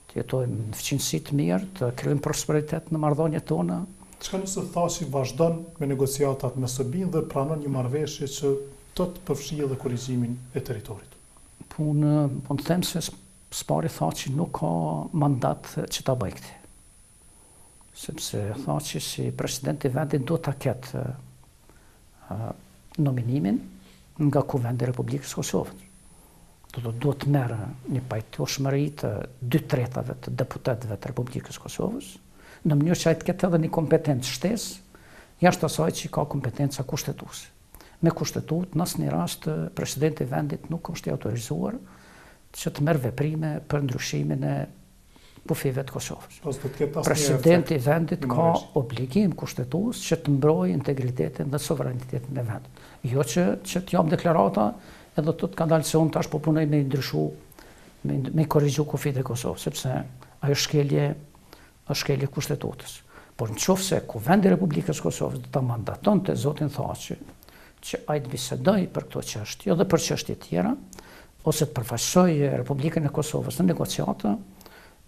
të jetojmë në fëmijësi të mirë, të krijojmë prosperitet në marrëdhëniet tona. Çka nëse Thaçi vazhdon me negociatat me Serbinë dhe pranon një marrëveshje që të përfshijë edhe korrigjimin e territorit? Po të them se s'pari Thaçi nuk ka mandat që ta bëjë këtë. Sepse Thaçi si president i vendit do ta ketë nominimin nga Kuvendi i Republikës Kosovës. Do të merë një pajtueshmëri të 2/3 të deputetëve të Republikës Kosovës, në mënyrë që ai të ketë edhe një kompetencë shtesë, jashtë asaj që ka kompetenca kushtetuese. Me kushtetutë, në asnjë rast presidenti i vendit nuk është i autorizuar që të merr veprime për ndryshimin e kufive të Kosovës. Presidenti i vendit ka obligim kushtetues që të mbrojë integritetin dhe sovranitetin e vendit. Jo që të jap deklarata edhe të ka dalë se unë tash po punoj me ndryshu, me korrigju kufit e Kosovës, sepse ajo është shkelje kushtetutës. Por nëse Kuvendi i Republikës Kosovës do ta mandatonte zotin Thaçi që ai të bisedoj për këto çështje edhe për çështje tjera, ose të përfaqësojë Republikën e Kosovës në negociata,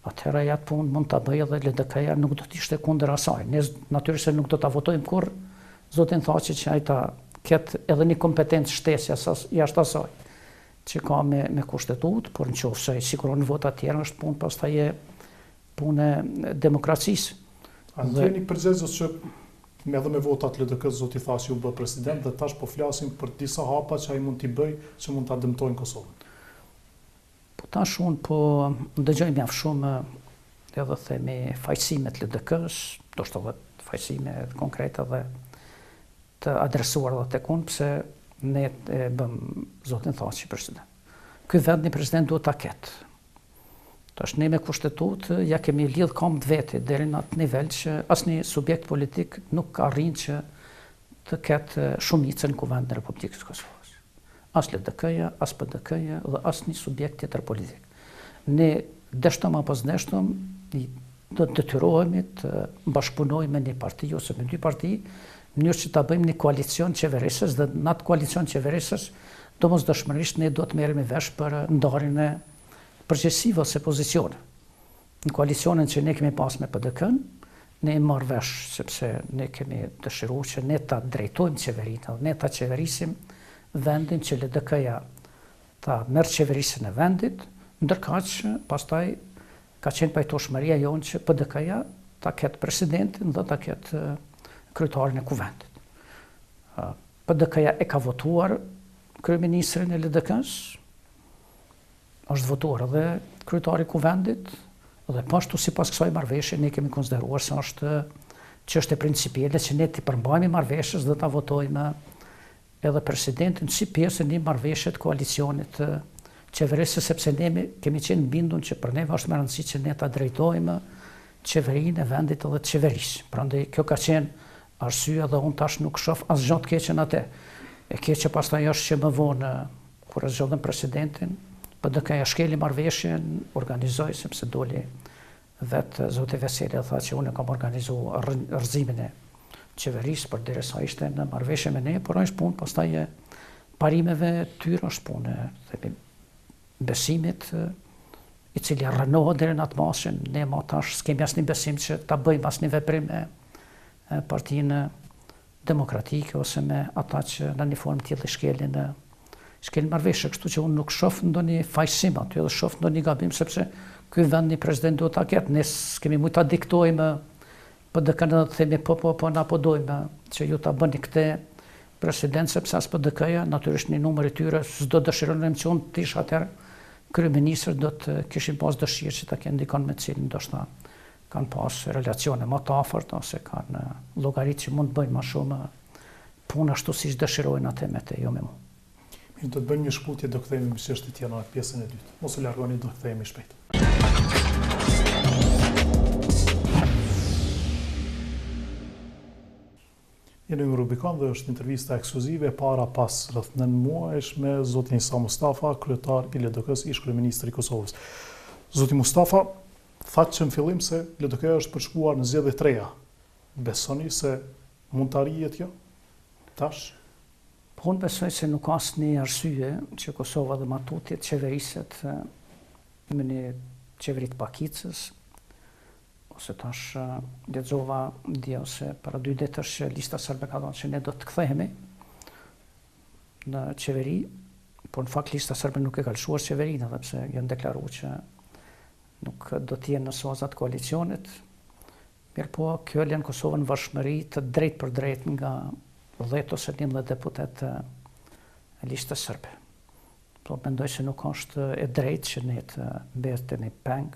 atëherë atë punë mund ta bëjë edhe LDK-ja, nuk do të ishte kundër asaj. Ne natyrisht nuk do ta votojmë kurrë zotin Thaçi që ai ta ketë edhe një kompetencë shtesë jashtë asaj që ka me kushtetutë, por nëse i siguron vota të tjera është punë pastaj punë demokracisë. A ndjeni përgjegjës që edhe me votat LDK zoti Thaçi u bë president dhe tash po flasim për disa hapa që ai mund t'i bëjë që mund ta dëmtojnë Kosovën? Po tash unë po dëgjoj mjaft shumë edhe themi fajësimet LDK-s, do shtë edhe fajësime konkrete dhe të adresuar dhe të kunë, pëse ne e bëm zotin Thaçi president. Ky vend një president duhet ta ketë. Tash ne me kushtetut ja kemi lidh kam të veti deri në atë nivel që asnjë subjekt politik nuk ka arrin që të ketë shumicën në Kuvendin e Republikës së Kosovës. As LDK-ja, as PDK-ja dhe asnjë subjekt tjetër politik. Ne deshtëm apo s'deshtëm do të detyrohemi të bashkëpunojmë me një parti ose me dy parti, në mënyrë që ta bëjmë një koalicion qeverisës dhe në atë koalicion qeverisës domosdoshmërisht ne do të merremi vesh për ndarjen e përgjegjësive ose pozicione. Në koalicionin që ne kemi pas me PDK-n, ne e marr vesh sepse ne kemi dëshiruar që ne ta drejtojmë qeverinë, ne ta qeverisim vendin që LDK-ja ta merr qeverisën e vendit, ndërkaq pastaj ka qenë pajtoshmëria jonë që PDK-ja ta ketë presidentin dhe ta ketë kryetarin e kuvendit. PDK-ja e ka votuar kryeministrin e LDK-s, është votuar edhe kryetari i kuvendit, dhe pashtu sipas kësaj marrëveshje ne kemi konsideruar se është çështje principiale që ne t'i përmbajmë marrëveshjes dhe ta votojmë edhe presidentin si pjesë e një marrëveshje të koalicionit të qeverisë, sepse ne kemi qenë bindur që për neve është më rëndësi që ne ta drejtojmë qeverinë e vendit edhe të qeverisë. Prandaj kjo ka qenë arsyeja dhe unë tash nuk shoh asgjë të keqe në atë. E keqe pastaj është që më vonë kur e zgjodhën presidentin, PDK-ja shkeli marrëveshjen, organizoi sepse doli vetë zoti Veseli tha që unë kam organizuar rrëzimin e qeverisë përderisa ishte në marrëveshje me ne, por është punë pastaj e parimeve tyre, është punë themi besimit i cili rrënohet deri në atë masën, ne më tash s'kemi asnjë besim që ta bëjmë asnjë veprim me partinë demokratike ose me ata që në një formë tjetër shkelin marrëveshje, kështu që unë nuk shoh ndonjë fajsim aty, edhe shoh ndonjë gabim sepse ky vend një president duhet ta ketë, ne s'kemi mujt ta diktojmë PDK-n dhe të themi po na po dojmë që ju ta bëni këtë president sepse as PDK-ja natyrisht një numër i tyre s'do dëshirojnë që unë të ish atëherë kryeministër, do të kishin pas dëshirë që ta kenë dikon me cilin ndoshta kanë pas relacione më të afërt ose kanë llogaritë që mund të bëjnë më shumë punë ashtu siç dëshirojnë atë me të, jo me mua. Mirë, do të bëjmë një shkputje, do kthehemi me çështjet tjera në pjesën e dytë. Mos u largoni, do kthehemi shpejt. Jeni në Rubikon dhe është intervista ekskluzive para pas rreth 9 muajsh me zotin Mustafa, kryetar i LDK-s, ish kryeministri i Kosovës. Zoti Mustafa thatë që në fillim se LDK është përshkuar në zgjedhje të reja. Besoni se mund të arrijet kjo? Tash? Po unë besoj se nuk ka asnjë arsye që Kosova dhe matutjet qeveriset me një qeveri të pakicës, ose tash lexova dje ose para 2 ditësh që lista serbe ka thënë që ne do të kthehemi në qeveri, por në fakt lista serbe nuk e ka lëshuar qeverinë, edhe pse janë deklaruar që nuk do të jenë në sozat koalicionit. Mirë po, kjo lën Kosovën në varfshmëri të drejt për drejt nga 10 ose 11 deputet e listës serbe. Po mendoj se nuk është e drejtë që ne të mbetemi peng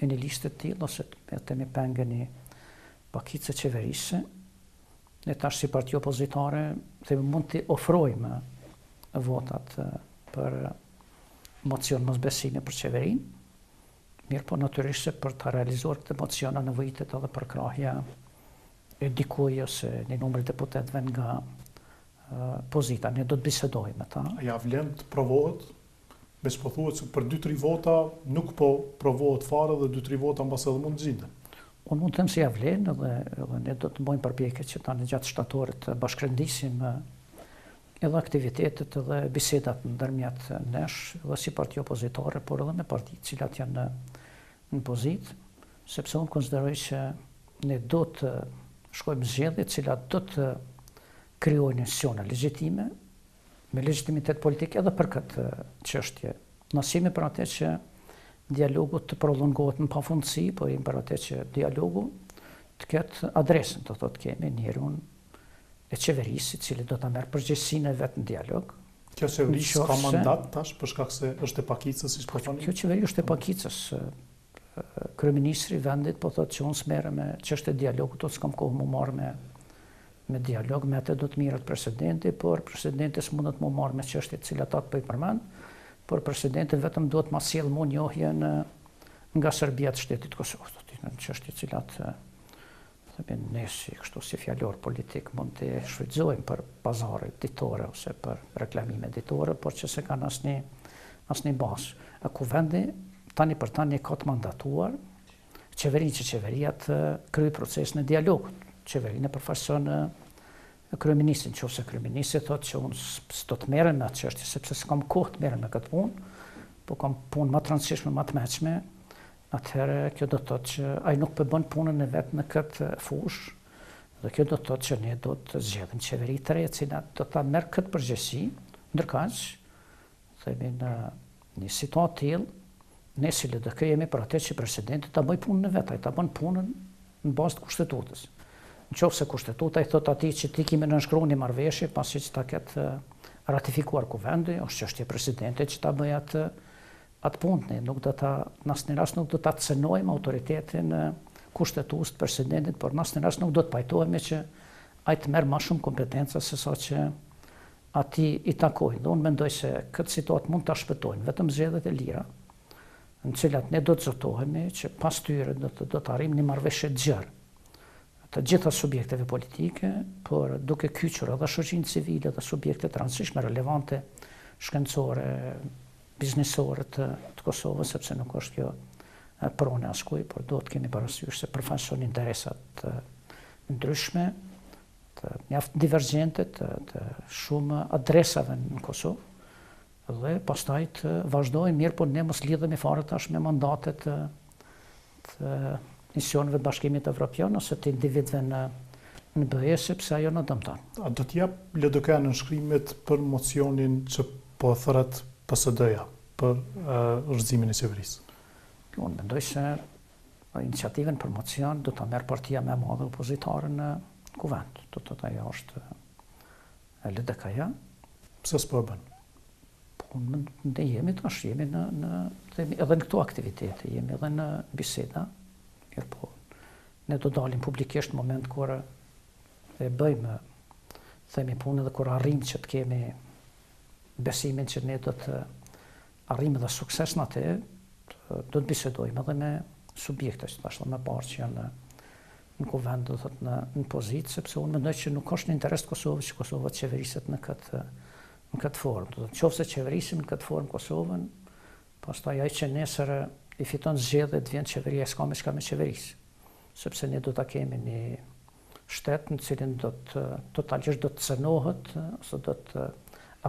e një listë të tillë ose të mbetemi peng e një pakicë qeverisë. Ne tash si parti opozitare themi mund të ofrojmë votat për mocion mosbesimi për qeverinë. Mirë po natyrisht se për të realizuar këtë mocion nevojitet edhe për krahja e dikuj ose një numër deputetëve nga pozita. Ne do të bisedojmë me ta. Ja vlen të provohet? Bes po thuhet se për 2-3 vota nuk po provohet fare dhe 2-3 vota mbas edhe mund të zgjidhen. Unë mund të them se ja vlen edhe ne do të bëjmë përpjekje që tani gjatë shtatorit të bashkërendisim edhe aktivitetet edhe bisedat ndërmjet nesh edhe si parti opozitare, por edhe me parti të cilat janë në pozitë, sepse unë konsideroj që ne do të shkojmë zgjedhje të cilat do të krijojnë institucione legjitime, me legitimitet politik edhe për këtë çështje. Nësimi për atë që dialogu të prolongohet në pafundësi, po jemi për atë që dialogu të ketë adresën, do thotë kemi njerun e qeverisë, i cili do ta merr përgjegjësinë e vet në dialog. Kjo qeveri ka mandat tash për shkak se është e pakicës, siç po thoni? Kjo qeveri është e pakicës. kryeministri i vendit po thotë që unë s'merre me çështje dialogu, do s'kam kohë më marrë me dialog, me atë do të mirat presidenti, por presidenti s'mundet më marrë me çështje të cilat atë po i përmend, por presidenti vetëm duhet ma sjell më njohjen nga Serbia të shtetit Kosovës, do të në çështje të cilat ne si fjalor politik mund të shfrytëzojmë për pazare ditore ose për reklamime ditore, por që se kanë asnjë bazë. Ku vendi tani për tani ka të mandatuar qeverinë që qeveria të kryej procesin e dialogut. Qeverinë e përfaqëson kryeministrin, nëse kryeministri thotë që unë s'do të merrem me atë çështje sepse s'kam kohë të merrem me këtë punë, po kam punë më të rëndësishme, më të mëshme, atëherë kjo do të thotë që ai nuk po bën punën e vet në këtë fushë, dhe kjo do të thotë që ne do të zgjedhim qeveri të re, e cila do ta merr këtë përgjegjësi, ndërkaq themi në një situatë tillë, ne si LDK jemi për atë që presidenti ta bëj punën e vet, ai ta bën punën në bazë të kushtetues. Nëse kushtetuta i thot atij që ti kimë nënshkruar një marrëveshje pasi që ta ketë ratifikuar kuvendi, është çështje presidentit që ta bëj atë punë, ne nuk do ta në asnjë rast nuk do ta cënojmë autoritetin kushtetues të presidentit, por në asnjë rast nuk do të pajtohemi që ai të merr më shumë kompetenca se sa që atij i takojnë. Dhe unë mendoj se këtë situatë mund ta shpëtojnë vetëm zgjedhjet e lira, në cilat ne do të zotohemi që pas tyre do të arrijmë një marrëveshje të gjerë të gjitha subjekteve politike, por duke kyçur edhe shoqërinë civile dhe subjekte të rëndësishme relevante shkencore, biznesore të Kosovës, sepse nuk është kjo pronë askuj, por do të kemi parasysh se përfaqëson interesat të ndryshme, të mjaft divergjente të shumë adresave në Kosovë, dhe pastaj të vazhdojmë mirë, por ne mos lidhemi fare tash me mandatet të misioneve të Bashkimit Evropian ose të individëve në BE, sepse ajo në dëmton. A do të jap LDK në nënshkrimet për mocionin që po thret PSD-ja për rrëzimin e qeverisë? Unë mendoj se iniciativën për mocion do ta merr partia më e madhe opozitare në kuvend. Do të thotë ajo është LDK-ja. Pse s'po e bën? Ne jemi tash, jemi edhe në këto aktivitete, jemi edhe në biseda, po ne do dalim publikisht në moment kur e bëjmë, themi punë dhe kur arrim që të kemi besimin që ne do të arrim edhe sukses në atë, do të bisedojmë edhe me subjekte, që tash më parë që janë në kuvend, do thotë në pozitë, sepse unë mendoj që nuk është në interes të Kosovës që Kosova të qeveriset në këtë formë. Do të qofse qeverisim në këtë formë Kosovën, pastaj ai që nesër i fiton zgjedhjet vjen qeveria, s'ka me çka me qeverisë, sepse ne do ta kemi një shtet në cilin totalisht do të cënohet ose do të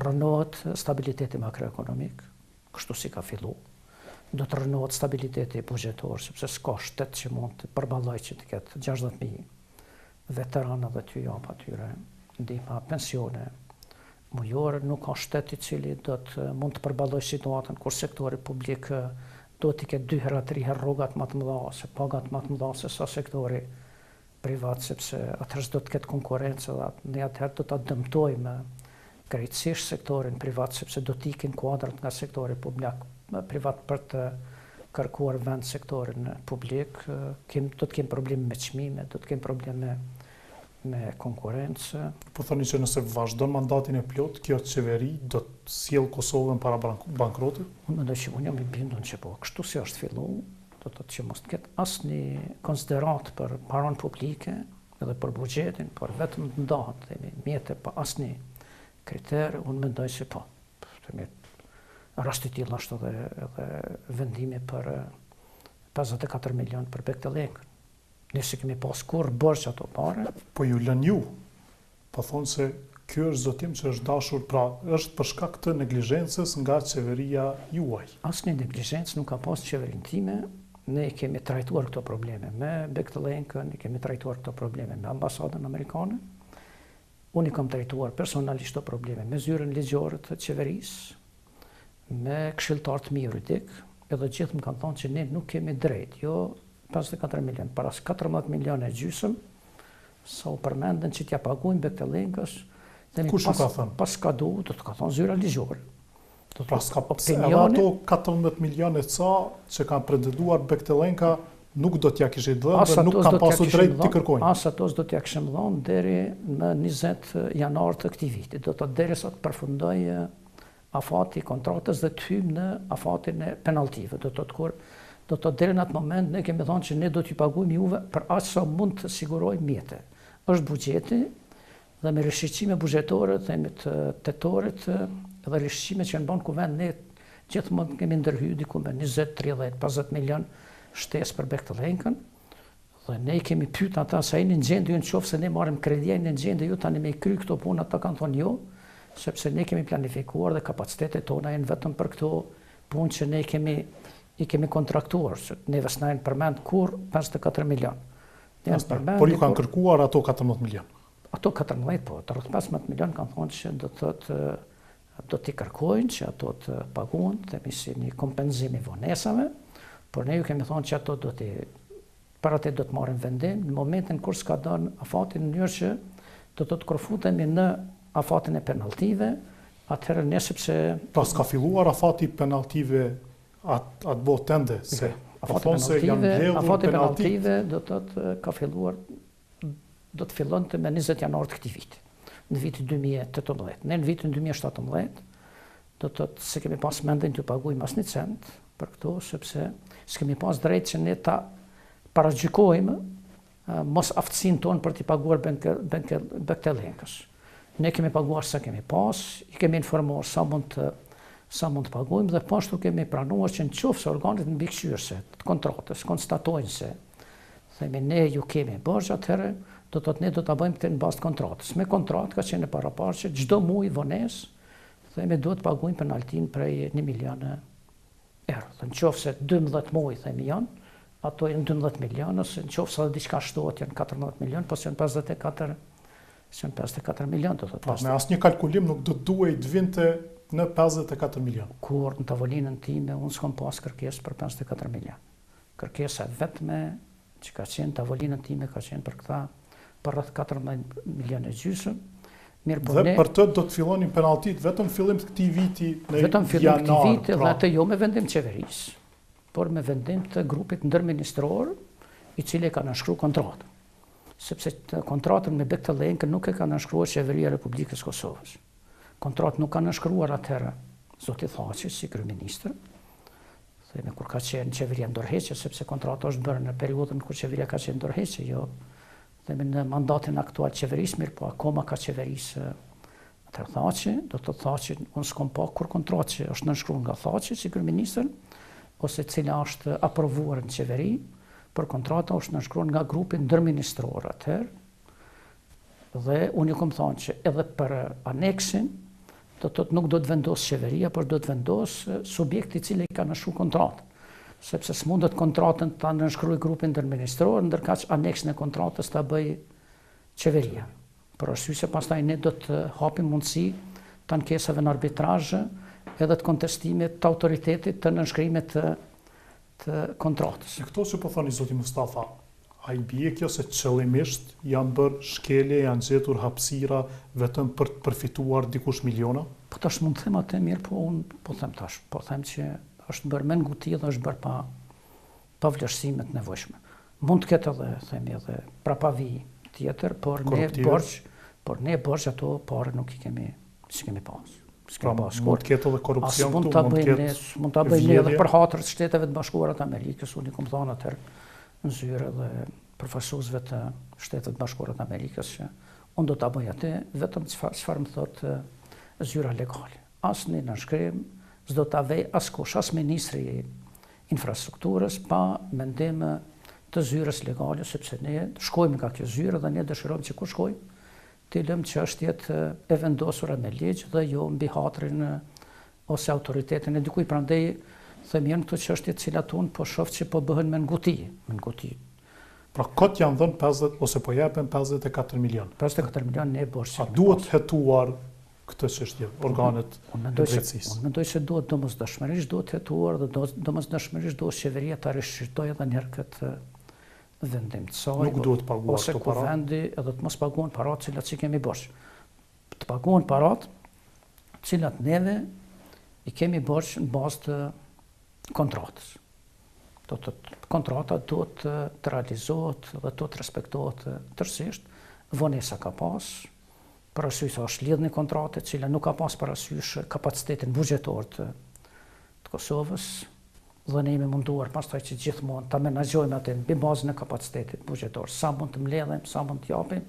rënohet stabiliteti makroekonomik, kështu si ka filluar. Do të rënohet stabiliteti buxhetor, sepse s'ka shtet që mund të përballojë që të ketë 60.000 veteranë dhe t'ju jap atyre ndihma pensione mujore, nuk ka shtet i cili do të mund të përballojë situatën kur sektori publik do t'i ketë 2 herë 3 herë rrogat më të mëdha ose pagat më të mëdha se sa sektori privat, sepse atëherë do të ketë konkurrencë dhe ne atëherë do ta dëmtojmë krejtësisht sektorin privat, sepse do t'ikin kuadrat nga sektori privat për të kërkuar vend sektorin publik, do të kemë probleme me çmime, do të kemë probleme me konkurrencë. Po thoni që nëse vazhdon mandatin e plot, kjo qeveri do të sjell Kosovën para bankrotit? Unë mendoj që unë jam i bindur që po, kështu si është filluar, do të thotë që mos ketë asnjë konsiderat për paranë publike edhe për buxhetin, por vetëm të ndahet mjete pa asnjë kriter, unë mendoj se po. Rasti i tillë është edhe vendimi për 54 milion për Bektelengën. Nëse kemi pas kur borx ato pare. Po ju lën ju. Po thonë se ky është zotim që është dashur, pra është për shkak të neglizhencës nga qeveria juaj. Asnjë neglizhencë nuk ka pas qeverinë time. Ne kemi trajtuar këto probleme me Bektelengën, ne kemi trajtuar këto probleme me ambasadën amerikane. Unë i kam trajtuar personalisht këto probleme me zyrën ligjore të qeverisë, me këshilltar të mi juridik, edhe gjithë më kanë thonë që ne nuk kemi drejt, jo 54 milion, para 14 milion e gjysëm, sa u përmendën që t'ja paguajnë Bektelengës. Kush u ka thënë? Pas ka du, do të ka thonë zyra ligjore. Pra s'ka edhe ato 14 milionet që kanë pretenduar Bektelenka nuk do t'ja kishit dhënë dhe nuk kanë pasur drejt t'i kërkojnë. As ato s'do t'ja kishim dhënë deri në 20 janar të këtij viti. Do të derisa të përfundoj afati i kontratës dhe të hyjmë në afatin e penaltive. Do të deri në atë moment ne kemi thënë që ne do t'i paguajmë juve për aq sa mund të sigurojmë mjete. Është buxheti dhe me rishqime buxhetore, themi të tetorit dhe rishqime që në banë kuvend ne gjithmonë kemi ndërhyrë diku me 20, 30, 50 milion shtesë për Bektelenken, dhe ne i kemi pyet ata sa jeni në gjendje në qoftë se ne marrim kredi, jeni në gjendje ju tani me i kry këto punë, ata kanë thonë jo, sepse ne kemi planifikuar dhe kapacitetet tona janë vetëm për këto punë që ne i kemi kontraktuar, që neve s'na janë përmend kur 54 milion. Por ju kanë kërkuar ato 14 milion? Ato 14, po, të rreth 15 milion kanë thonë që do t'i kërkojnë që ato të paguhen, themi si një kompenzim i vonesave, por ne ju kemi thonë që ato për atë do të marrin vendim në momentin kur s'ka dhënë afatin në mënyrë që do të kërfutemi në afatin e penaltive, atëherë ne sepse... Pra s'ka filluar afati penaltive atë botë ende, se afati penaltive do të ka filluar, do të fillonte me 20 janar të këtij viti, në vitin 2018. Ne në vitin 2017 do të se kemi pas mendjen të paguajmë asnjë cent për këto, sepse s'kemi pas drejt që ne ta paragjykojmë mos aftësinë tonë për t'i paguar Bektelenkës. Ne kemi paguar sa kemi pas, i kemi informuar sa mund të paguajmë dhe pashtu kemi pranuar që në qoftë se organet mbikëqyrëse të kontratës konstatojnë se themi ne ju kemi borxh, atëherë do të ne do ta bëjmë këtë në bazë të kontratës. Me kontratë ka qenë paraparë që çdo muaj vonesë themi duhet të paguajmë penaltin prej 1 milion euro. Në qoftë se 12 muaj themi janë, ato janë 12 milion, ose në qoftë se diçka shtohet janë 14 milion, po janë 54 milion do të thotë. Me asnjë kalkulim nuk do duhej të vinte në 54 milion. Kur në tavolinën time unë s'kam pas kërkesë për 54 milion. Kërkesa vetme që ka qenë tavolinën time ka qenë për këta për rreth 14 milion e gjysmë. Dhe për të do të fillonin penaltit vetëm fillim të këtij viti në janar. Vetëm fillim të këtij viti dhe atë jo me vendim qeverisë, por me vendim të grupit ndërministror i cili ka nënshkruar kontratën. Sepse kontratën me Bektelenkën nuk e ka nënshkruar qeveria e Republikës Kosovës. Kontratën nuk ka nënshkruar atëherë zoti Thaçi si kryeministër. Themi kur ka qenë qeveria ndërheqje, sepse kontrata është bërë në periudhën kur qeveria ka qenë ndërheqje, jo themi në mandatin aktual qeverisë, mirë po akoma ka qeverisë atëherë Thaçi, do të Thaçi unë s'kam pa kur kontratë që është nënshkruar nga Thaçi si kryeministër, ose cila është aprovuar në qeveri, për kontrata është nënshkruar nga grupi ndërministror atëherë, dhe unë ju kam thënë që edhe për aneksin, nuk do të vendos qeveria, por do të vendos subjekti i cili ka nënshkruar kontratë, sepse s'mundet kontratën ta nënshkruaj grupi ndërministror, ndërkaq aneksin e kontratës ta bëj qeveria. Për arsye se pastaj ne do të hapim mundësi të ankesave në arbitrazh edhe të kontestimit të autoritetit të nënshkrimit të kontratës. Në këto që po thoni zoti Mustafa, a i bie kjo se qëllimisht janë bërë shkelje, janë gjetur hapësira vetëm për të përfituar dikush miliona? Po tash mund të them atë mirë, po unë po them tash, po them që është bërë me nguti dhe është bërë pa vlerësimet nevojshme. Mund të ketë edhe, themi edhe, prapavi tjetër, por ne borxh ato parë nuk i kemi pas. Mund të ketë edhe korupcion këtu, mund ta bëjnë edhe për hatër të Shteteve të Bashkuara të Amerikës, unë i kam thënë atëherë në zyre dhe përfaqësuesve të Shtetet Bashkuara të Amerikës që unë do ta bëj atë vetëm çfarë më thotë zyra legale. Asnjë nënshkrim s'do ta vej askush, as ministri i infrastrukturës pa mendim të zyrës legale, sepse ne shkojmë nga kjo zyrë dhe ne dëshirojmë që kur shkojmë të lëmë çështjet e vendosura me ligj dhe jo mbi hatrin ose autoritetin e dikujt. Prandaj them janë këto çështje të cilat unë po shoh që po bëhen me nguti. Pra kot janë dhënë 50 ose po japen 54 milion. 54 milion ne borxh. A duhet hetuar këtë çështje organet e drejtësisë? Unë mendoj se duhet domosdoshmërisht duhet hetuar dhe domosdoshmërisht duhet qeveria ta rishqyrtojë edhe një herë këtë vendim të saj, nuk duhet paguar ose këto para. Ose vendi edhe të mos paguhen parat cilat që kemi borxh. Të paguhen parat cilat neve i kemi bërë në bazë të kontratës. Kontrata duhet të realizohet dhe duhet të respektohet tërësisht. Vonesa ka pas, parasysh është lidhë një kontrate, cila nuk ka pas parasysh kapacitetin buxhetor të Kosovës, dhe ne jemi munduar pastaj që gjithmonë ta menaxhojmë atë mbi bazën e kapacitetit buxhetor, sa mund të mbledhim, sa mund të japim.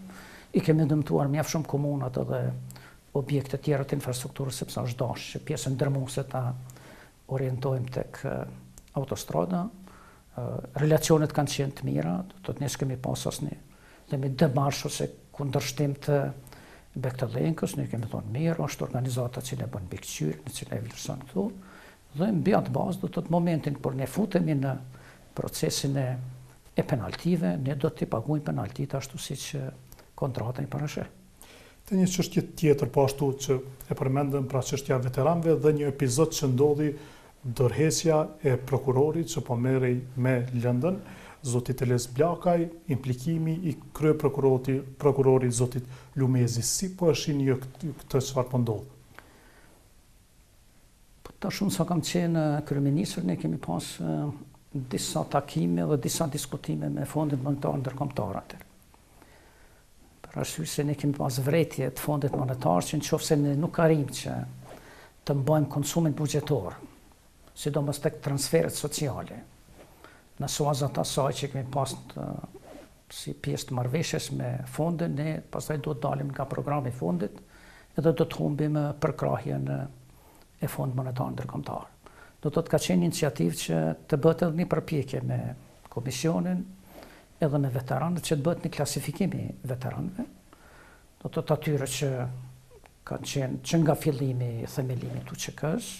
I kemi dëmtuar mjaft shumë komunat edhe objekte tjera të infrastrukturës, sepse është dashur që pjesën ndërmuese ta orientojmë tek autostrada. Relacionet kanë qenë të mira, do të ne s'kemi pas asnjë demarsh ose kundërshtim të Bektollenkës, ne kemi thonë mirë, është organizata që e bën mbikëqyrje, në cilën e vlerëson këtu, dhe mbi atë bazë do të thotë momentin kur ne futemi në procesin e penaltive, ne do të paguajmë penaltit ashtu siç kontrata i parasheh. Të një çështje tjetër po ashtu që e përmendëm, pra çështja e veteranëve dhe një epizod që ndodhi dorëheqja e prokurorit që po merrej me lëndën, zotit Eles Blakaj, implikimi i krye prokurorit zotit Lumezi. Si po e shihni ju këtë çfarë po ndodh? Ta shumë sa kam qenë kryeministër, ne kemi pas disa takime dhe disa diskutime me Fondin Monetar Ndërkombëtar atë. Për arsye se ne kemi pas vretje të Fondit Monetar që nëse ne nuk arrim që të mbajmë konsumin buxhetor, sidomos tek transferet sociale, në suazat asaj që kemi pas si pjesë të marrëveshjes me fondin, ne pastaj duhet dalim nga programi i fondit edhe do të humbim përkrahjen e Fondit Monetar Ndërkombëtar. Do të ka qenë iniciativë që të bëhet edhe një përpjekje me komisionin edhe me veteranët që të bëhet një klasifikim i veteranëve. Do të atyre që kanë qenë që nga fillimi i themelimit të UÇK-s,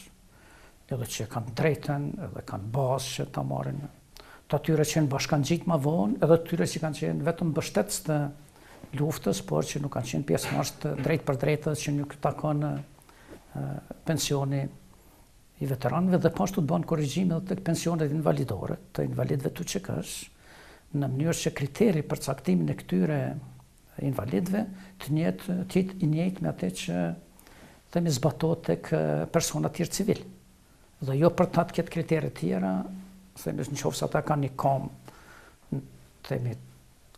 edhe që kanë drejtën, edhe kanë bazë që ta marrin, të atyre që në bashkangjit ma vonë, edhe atyre që kanë qenë vetëm mbështetës të luftës, por që nuk kanë qenë pjesëmarrës të drejt për drejtës që nuk takon pensioni i veteranëve dhe pashtu të bënë korrigjime edhe të pensionet invalidore, të invalidëve të UÇK-s, në mënyrë që kriteri për caktimin e këtyre invalidëve të jetë i njëjtë me atë që themi zbatohet tek persona të tjerë civil. Dhe jo për ta të ketë kritere tjera, themi nëse ata kanë një kom, themi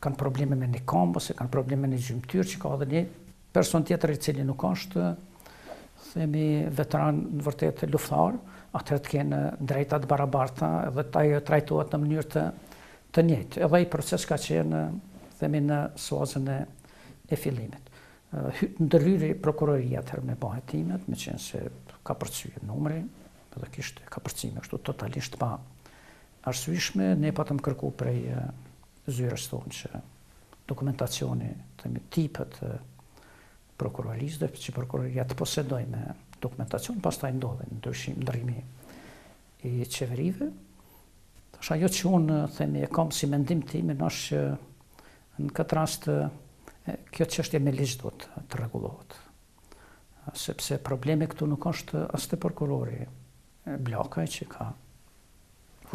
kanë probleme me një kom ose kanë probleme me një gjymtyr që ka edhe një person tjetër i cili nuk është themi veteran në vërtet luftar, atëherë të kenë drejta të barabarta edhe ajo trajtohet në mënyrë të njëjtë. Edhe ai proces ka qenë themi në suazën e fillimit. Ndërhyri prokuroria atëherë me bahetimet, me qenë se ka përcyer numri, edhe kishte kapërcime kështu totalisht pa arsyeshme, ne patëm kërku prej zyrës tonë që dokumentacioni, themi tipet prokurorisë dhe që prokuroria të posedoj me dokumentacion, pastaj ndodhi ndryshimi i qeverive. Tash ajo që unë themi e kam si mendim timin është që në këtë rast kjo çështje me ligj do të rregullohet. Sepse problemi këtu nuk është as te prokurori Blakaj që ka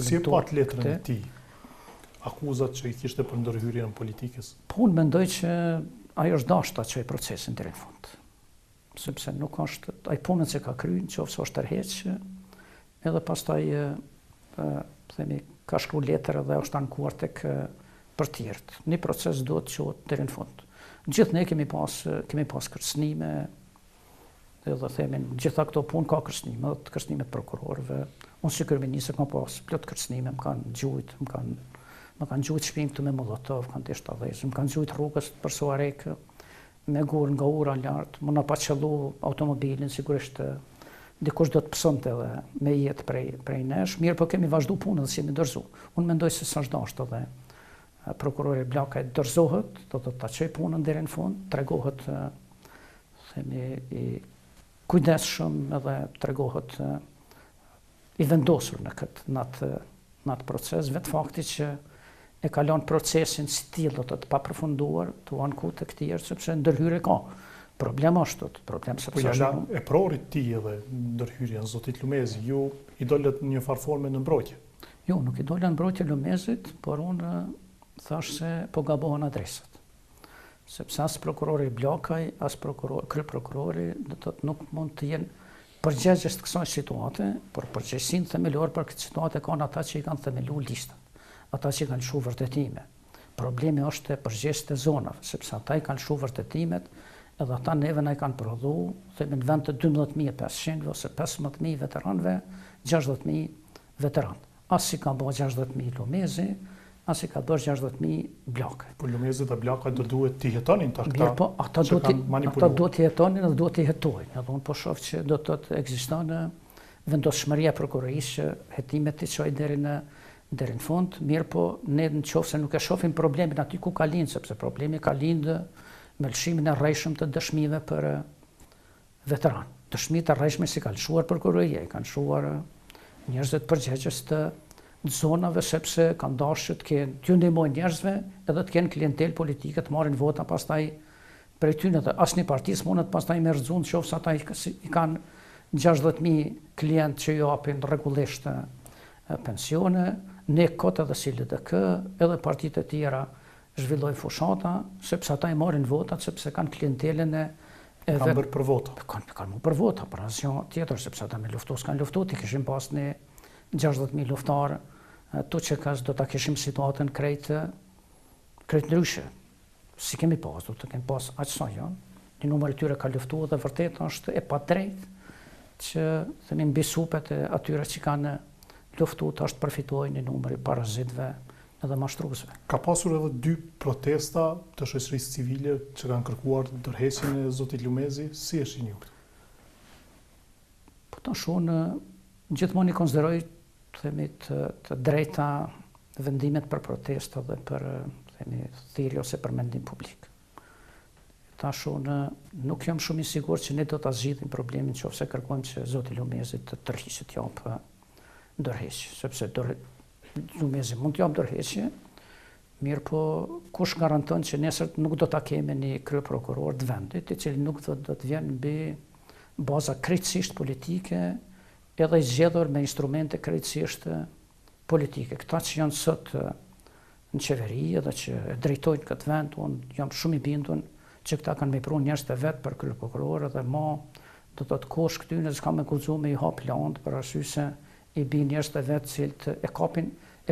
si e pat letrën e tij, akuzat që i kishte për ndërhyrjen politikës? Po unë mendoj që ajo është dashta që i procesin deri në fund. Sepse nuk është ai punën që ka kryer, nëse është tërheqje, edhe pastaj themi ka shkruar letër dhe është ankuar tek për tjerët. Një proces duhet të qohet deri në fund. Gjithë ne kemi pas kërcënime, edhe themi gjitha këto punë ka kërcënime, edhe të kërcënimet prokurorëve. Unë si kryeminist kam pas plot kërcënime, më kanë gjujt, më kanë gjujt shtëpinë këtu me molotov, kanë të shtadhezë, më kanë gjujt rrugës për Suarek me gur nga ura lart, më na pa qellu automobilin, sigurisht dikush do të pësonte edhe me jetë prej nesh, mirë po kemi vazhdu punën dhe si jemi dorëzu. Unë mendoj se s'është dashur edhe prokurori Blakaj dorëzohet, do të ta çojë punën deri në fund, tregohet themi i kujdesshëm edhe tregohet i vendosur në atë proces, vetë fakti që e kalon procesin si tillë do të papërfunduar, të anku të këtjerë, sepse ndërhyrje ka. Problem është, problem sepse po jala e prorit ti edhe ndërhyrjen, zotit Lumezi, ju i dolet një farforme në mbrojtje? Jo, nuk i dolet në mbrojtje Lumezit, por unë thash se po gabohen adresat. Sepse as prokurori Blakaj, as kryeprokurori, do të thotë nuk mund të jenë Përgjegjës të kësaj situate, por përgjegjësinë themelore për këtë situate kanë ata që i kanë themelu listat, ata që i kanë lëshu vërtetime. Problemi është te përgjegjësit e zonave, sepse ata i kanë lëshu vërtetimet, edhe ata neve na i kanë prodhu, themi në vend të 12.500 ose 15.000 veteranëve, 60.000 veteranë. As si ka bërë 60.000 Lumezi, as i ka bërë 60.000 Bllaka. Po Lumezit dhe Bllaka do duhet t'i jetonin ta Mirë, po ata që kanë do manipuluar. t'i jetonin dhe do t'i jetojnë. Edhe unë po shoh që do të ekziston vendosmëria prokurorisë që hetimet të çojë deri në fund, mirë po ne nëse nuk e shohim problemin aty ku ka lindë, sepse problemi ka lindë me lëshimin e rrejshëm të dëshmive për veteran. Dëshmitë e rrejshme si ka lëshuar prokuroria, i kanë lëshuar njerëzit përgjegjës të zonave, sepse kanë dashur t'ju ndihmojnë njerëzve edhe të kenë klientel politike të marrin vota pastaj prej tyre dhe asnjë parti s'mundet pastaj me rrezun nëse ata i kanë 60.000 klientë që japin rregullisht pensione, ne kot edhe si LDK, edhe partitë e tjera zhvillojnë fushata, sepse ata i marrin votat, sepse kanë klientelën e Kanë bërë për vota. Kanë për vota, për asnjë tjetër, sepse ata me luftu s'kanë luftu, ti kishim pas ne 60.000 luftarë, tu që kas do ta kishim situatën krejt ndryshe. Si kemi pas, do të kemi pas aq sa janë. Një numër i tyre ka luftuar dhe vërtet është e padrejtë që themi mbi supet e atyre që kanë luftuar është përfitojnë një numër i parazitëve edhe mashtruesve. Ka pasur edhe 2 protesta të shoqërisë civile që kanë kërkuar ndërheqjen e zotit Lumezi, si e shihni ju? Po tash unë gjithmonë i konsideroj themi të drejta vendimet për protesta dhe për themi thirrje ose për mendim publik. Tash unë nuk jam shumë i sigurt që ne do ta zgjidhim problemin nëse kërkojmë që zoti Lumezi të tërhiqet japë ndërheqje, sepse Lumezi mund t'jap ndërheqje, mirë po kush garanton që nesër nuk do ta kemi një kryeprokuror të vendit, i cili nuk do të vjen mbi baza krejtësisht politike, edhe i zgjedhur me instrumente krejtësisht politike. Këta që janë sot në qeveri edhe që drejtojnë këtë vend, unë jam shumë i bindur që këta kanë vepruar njerëz të vet për kryeprokuror dhe ma do të kosh këty në s'ka me guxu me i hap land për arsye se i bin njerëz të vet cilët e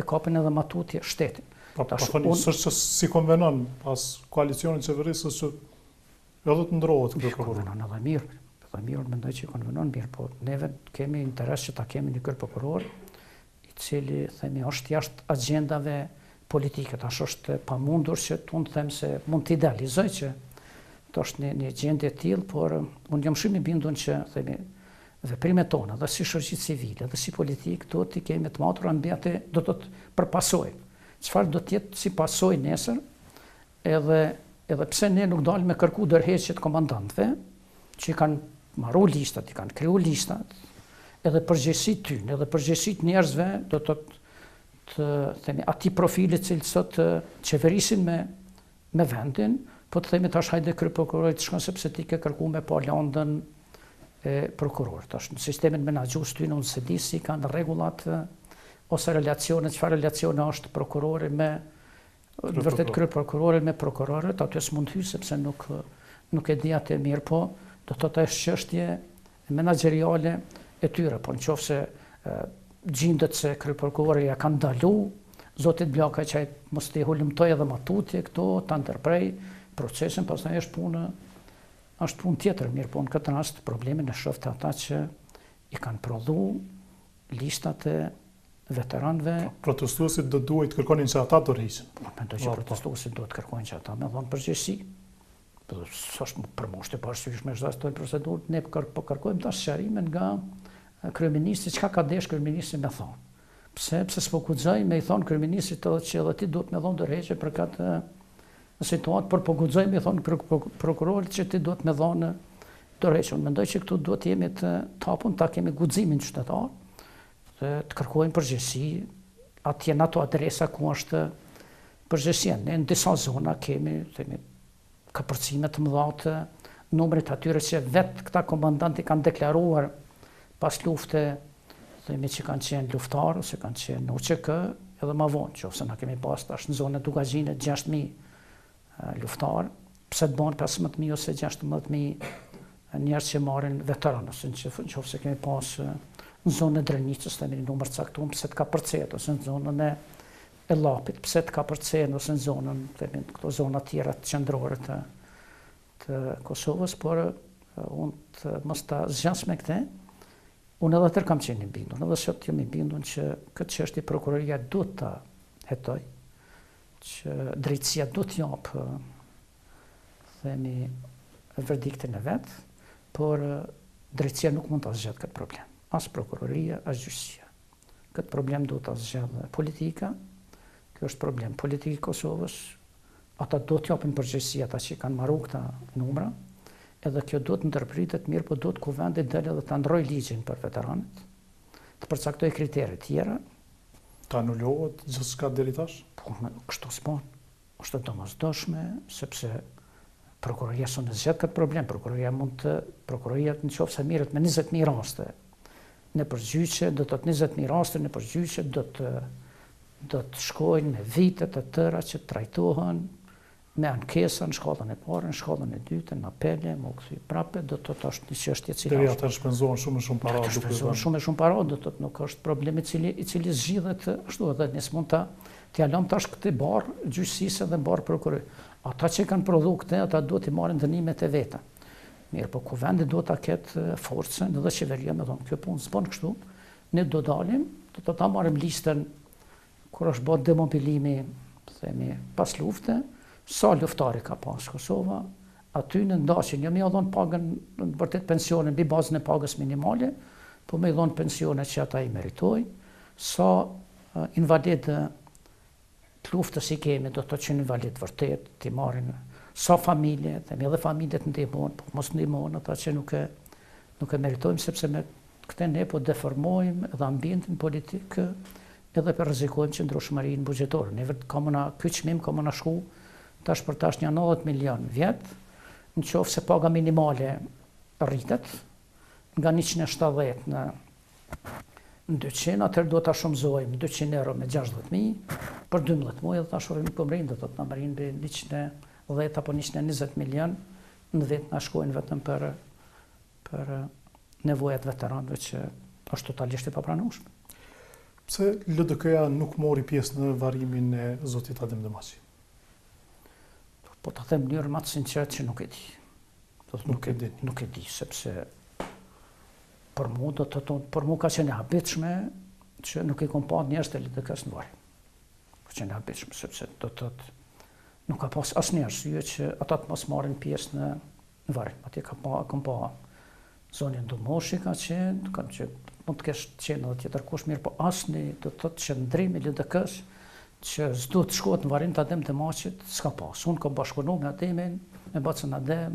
kapin edhe matutje shtetin. Po s'është që si konvenon pas koalicionit qeverisës që edhe të ndrohet kryeprokurori. Konvenon edhe mirë. Edhe mirë, mendoj që konvenon mirë, po neve kemi interes që ta kemi një kryeprokuror i cili themi është jashtë agjendave politike. Tash është pamundur që unë të them se mund të idealizoj që të është një gjendje e tillë, por unë jam shumë i bindur që themi veprimet tona dhe si shoqëri civile dhe si politik do t'i kemi të matura mbi atë do të përpasojmë. Çfarë do të jetë si pasojë nesër, edhe pse ne nuk dalim me kërku ndërheqje të komandantëve, që i kanë marru listat, i kanë kriju listat, edhe përgjegjësitë tyne, edhe përgjegjësitë njerëzve do të themi atij profili i cili sot qeverisin me vendin, po të themi tash hajde kryeprokurori të shkon sepse ti ke kërkuar me pa landën e prokuror. Tash në sistemin menaxhues tyne unë se di si kanë rregullat ose relacione, çfarë relacione është prokurori me vërtet kryeprokurori me prokurorët, aty s'mund hyj sepse nuk e di atë mirë, po do të thotë është çështje menaxheriale e tyre, po nëse gjendet se kryeprokurori ja ka ndalu zotit Bllaka që ai mos të hulumtoj edhe matutje këto, ta ndërprej procesin, pastaj është punë tjetër, mirë po në këtë rast problemin e shoh të ata që i kanë prodhu listat e veteranëve. Protestuesit do duhet të kërkonin që ata të rriqen. Mendoj që protestuesit duhet të kërkojnë që ata me dhënë përgjegjësi. S'është për moshtë e parësyeshme është ashtu procedurë, ne po kërkojmë tash sqarimin nga kryeministri, çka ka desh kryeministri me thonë. Pse s'po guxoj me i thonë kryeministrit që edhe ti duhet me dhënë ndërheqje për këtë situatë, por po guxoj me i thonë prokurorit që ti duhet me dhënë ndërheqje. Unë mendoj që këtu duhet jemi të hapun, ta kemi guximin qytetar, të kërkojmë përgjegjësi atje në ato adresa ku është përgjegjësia. Ne në disa zona kemi kapërcime të mëdha të numrit atyre që vetë këta komandanti kanë deklaruar pas lufte, themi që kanë qenë luftarë ose kanë qenë në UÇK edhe ma vonë, që ose na kemi pas tash në zonën e Dugazhinit 6.000 luftarë, pse të banë 15.000 ose 16.000 njerëz që marrin veteranës, nëse kemi pas në zonën e Drenicës, themi një numër caktuar, pse të ka përcjell, ose në zonën e Llapit, pse të ka përcjell, ose në zonën, themi këto zona tjera të qendrore të Kosovës, por unë të mos ta zgjas me këtë, unë edhe atër kam qenë i bindur, edhe sot jam i bindur që këtë çështje prokuroria duhet ta hetoj, që drejtësia duhet t'japë, themi, verdiktin e vet, por drejtësia nuk mund ta zgjidhë këtë problem. As prokuroria, as gjyqësia. Këtë problem duhet ta zgjidhë politika. Kjo është problem politik i Kosovës. Ata do t'japin përgjegjësi ata që kanë marrë këta numra. Edhe kjo duhet ndërpritet mirë, po duhet kuvendi dalë edhe ta ndrojë ligjin për veteranët, të përcaktojë kritere tjera. Ta anulohet gjithçka deri tash? Po, kështu s'bën. Është domosdoshme, sepse prokuroria s'u zgjedh këtë problem. Prokuroria nëse merret me 20.000 raste në përgjyqje, do të thotë 20.000 raste në përgjyqje do të shkojnë me vite të tëra që trajtohen me ankesa në shkallën e parë, në shkallën e dytë, në apele, më u kthy prapë, do të thotë është një çështje e cila deri atë shpenzohen shumë para. Shpenzohen shumë para, do të thotë nuk është problem i cili zgjidhet ashtu, edhe ne s'mund t'ia lëm tash këtë barr gjyqësisë dhe barr prokurorit. Ata që kanë prodhu këtë, ata duhet i marrin dënimet e veta. Mirë, po kuvendi duhet ta ketë forcën, edhe qeveria me thonë, kjo punë s'bën kështu. Ne do dalim, do ta marrim listën kur është bërë demobilimi, themi, pas lufte, sa luftari ka pas Kosova, aty në ndashin, jo me ia dhon pagën në vërtet pensionin mbi bazën e pagës minimale, po me i dhon pensione që ata i meritojnë, sa invalid të luftës i kemi, do të thotë që invalid vërtet, t'i marrin, sa familje, themi edhe familjet ndihmojnë, po mos ndihmojnë ata që nuk e meritojnë, sepse me këtë ne po deformojmë edhe ambientin politik, edhe për rrezikojmë qëndrueshmërinë buxhetore. Ne vetë ky çmim ka na shku tash për tash një 90 milion vjet, në qoftë se paga minimale rritet nga 170 në 200, atëherë duhet ta shumëzojmë 200 euro me 60.000 për 12 muaj, dhe tash urimi komrin do të na marrin mbi 110 apo 120 milion në vit na shkojnë vetëm për nevojat veteranëve që është totalisht e papranueshme. Pse LDK-ja nuk mori pjesë në varrimin e zotit Adem Demaçi? Po ta them në mënyrë më të sinqertë që nuk e di. Nuk e di, sepse për mua ka qenë e habitshme që nuk i kom pa njerëz të LDK-s në varrim. Ka qenë e habitshme sepse do të thotë nuk ka pas asnjë arsye që ata të mos marrin pjesë në varrim. Atje kam pa zonën Domoshi ka qenë, që mund të kesh qenë edhe tjetër kush mirë, po asnjë do të thotë qëndrim i LDK-s që s'do të shkohet në varrim të Adem Demaçit, s'ka pas. Unë kam bashkëpunu me Ademin, me bacën Adem,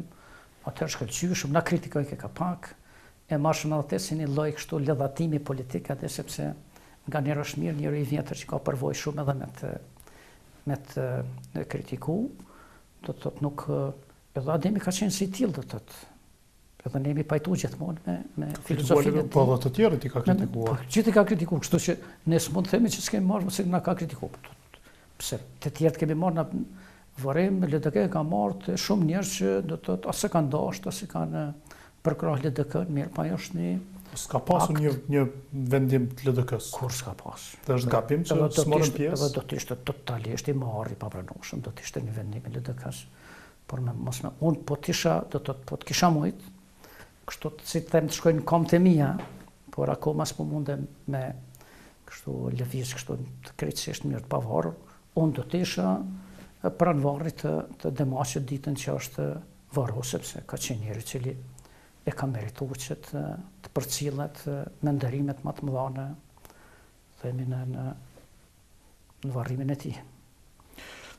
atëherë shkëlqyeshëm, na kritikoj ka pak, e marrshëm edhe si një lloj kështu lëdhatimi politik atë, sepse nga njerë është mirë, njëri i vjetër që ka përvojë shumë edhe me të kritiku, do të thotë nuk, edhe Ademi ka qenë si tillë, do të thotë. Edhe ne jemi pajtu gjithmonë me filozofinë e tij. Po edhe të tjerët i ka kritikuar. Gjithë i ka kritikuar, kështu që ne s'mund të themi që s'kemi marrë, se na ka kritikuar. Pse të tjerët kemi marrë në varrim, LDK ka marrë të shumë njerëz që do të thotë as e kanë dashur, as e kanë përkrah LDK-n, mirë, pa është një s'ka pasur një vendim të LDK-s. Kur s'ka pas. Dhe është gabim që s'morën pjesë. Edhe do të ishte totalisht i marrë i papranueshëm, do të ishte një vendim i LDK-s. Por unë po të kisha mujt, kështu si të them të shkojnë në kom të mia, por akoma s'po mundem me kështu lëviz kështu të krejtësisht mirë të pavarur, unë do të isha pranë varrit të Demaçit ditën që është varros, sepse ka qenë njëri i cili e ka merituar që të përcillet me ndërimet më të mëdha në varrimin e tij.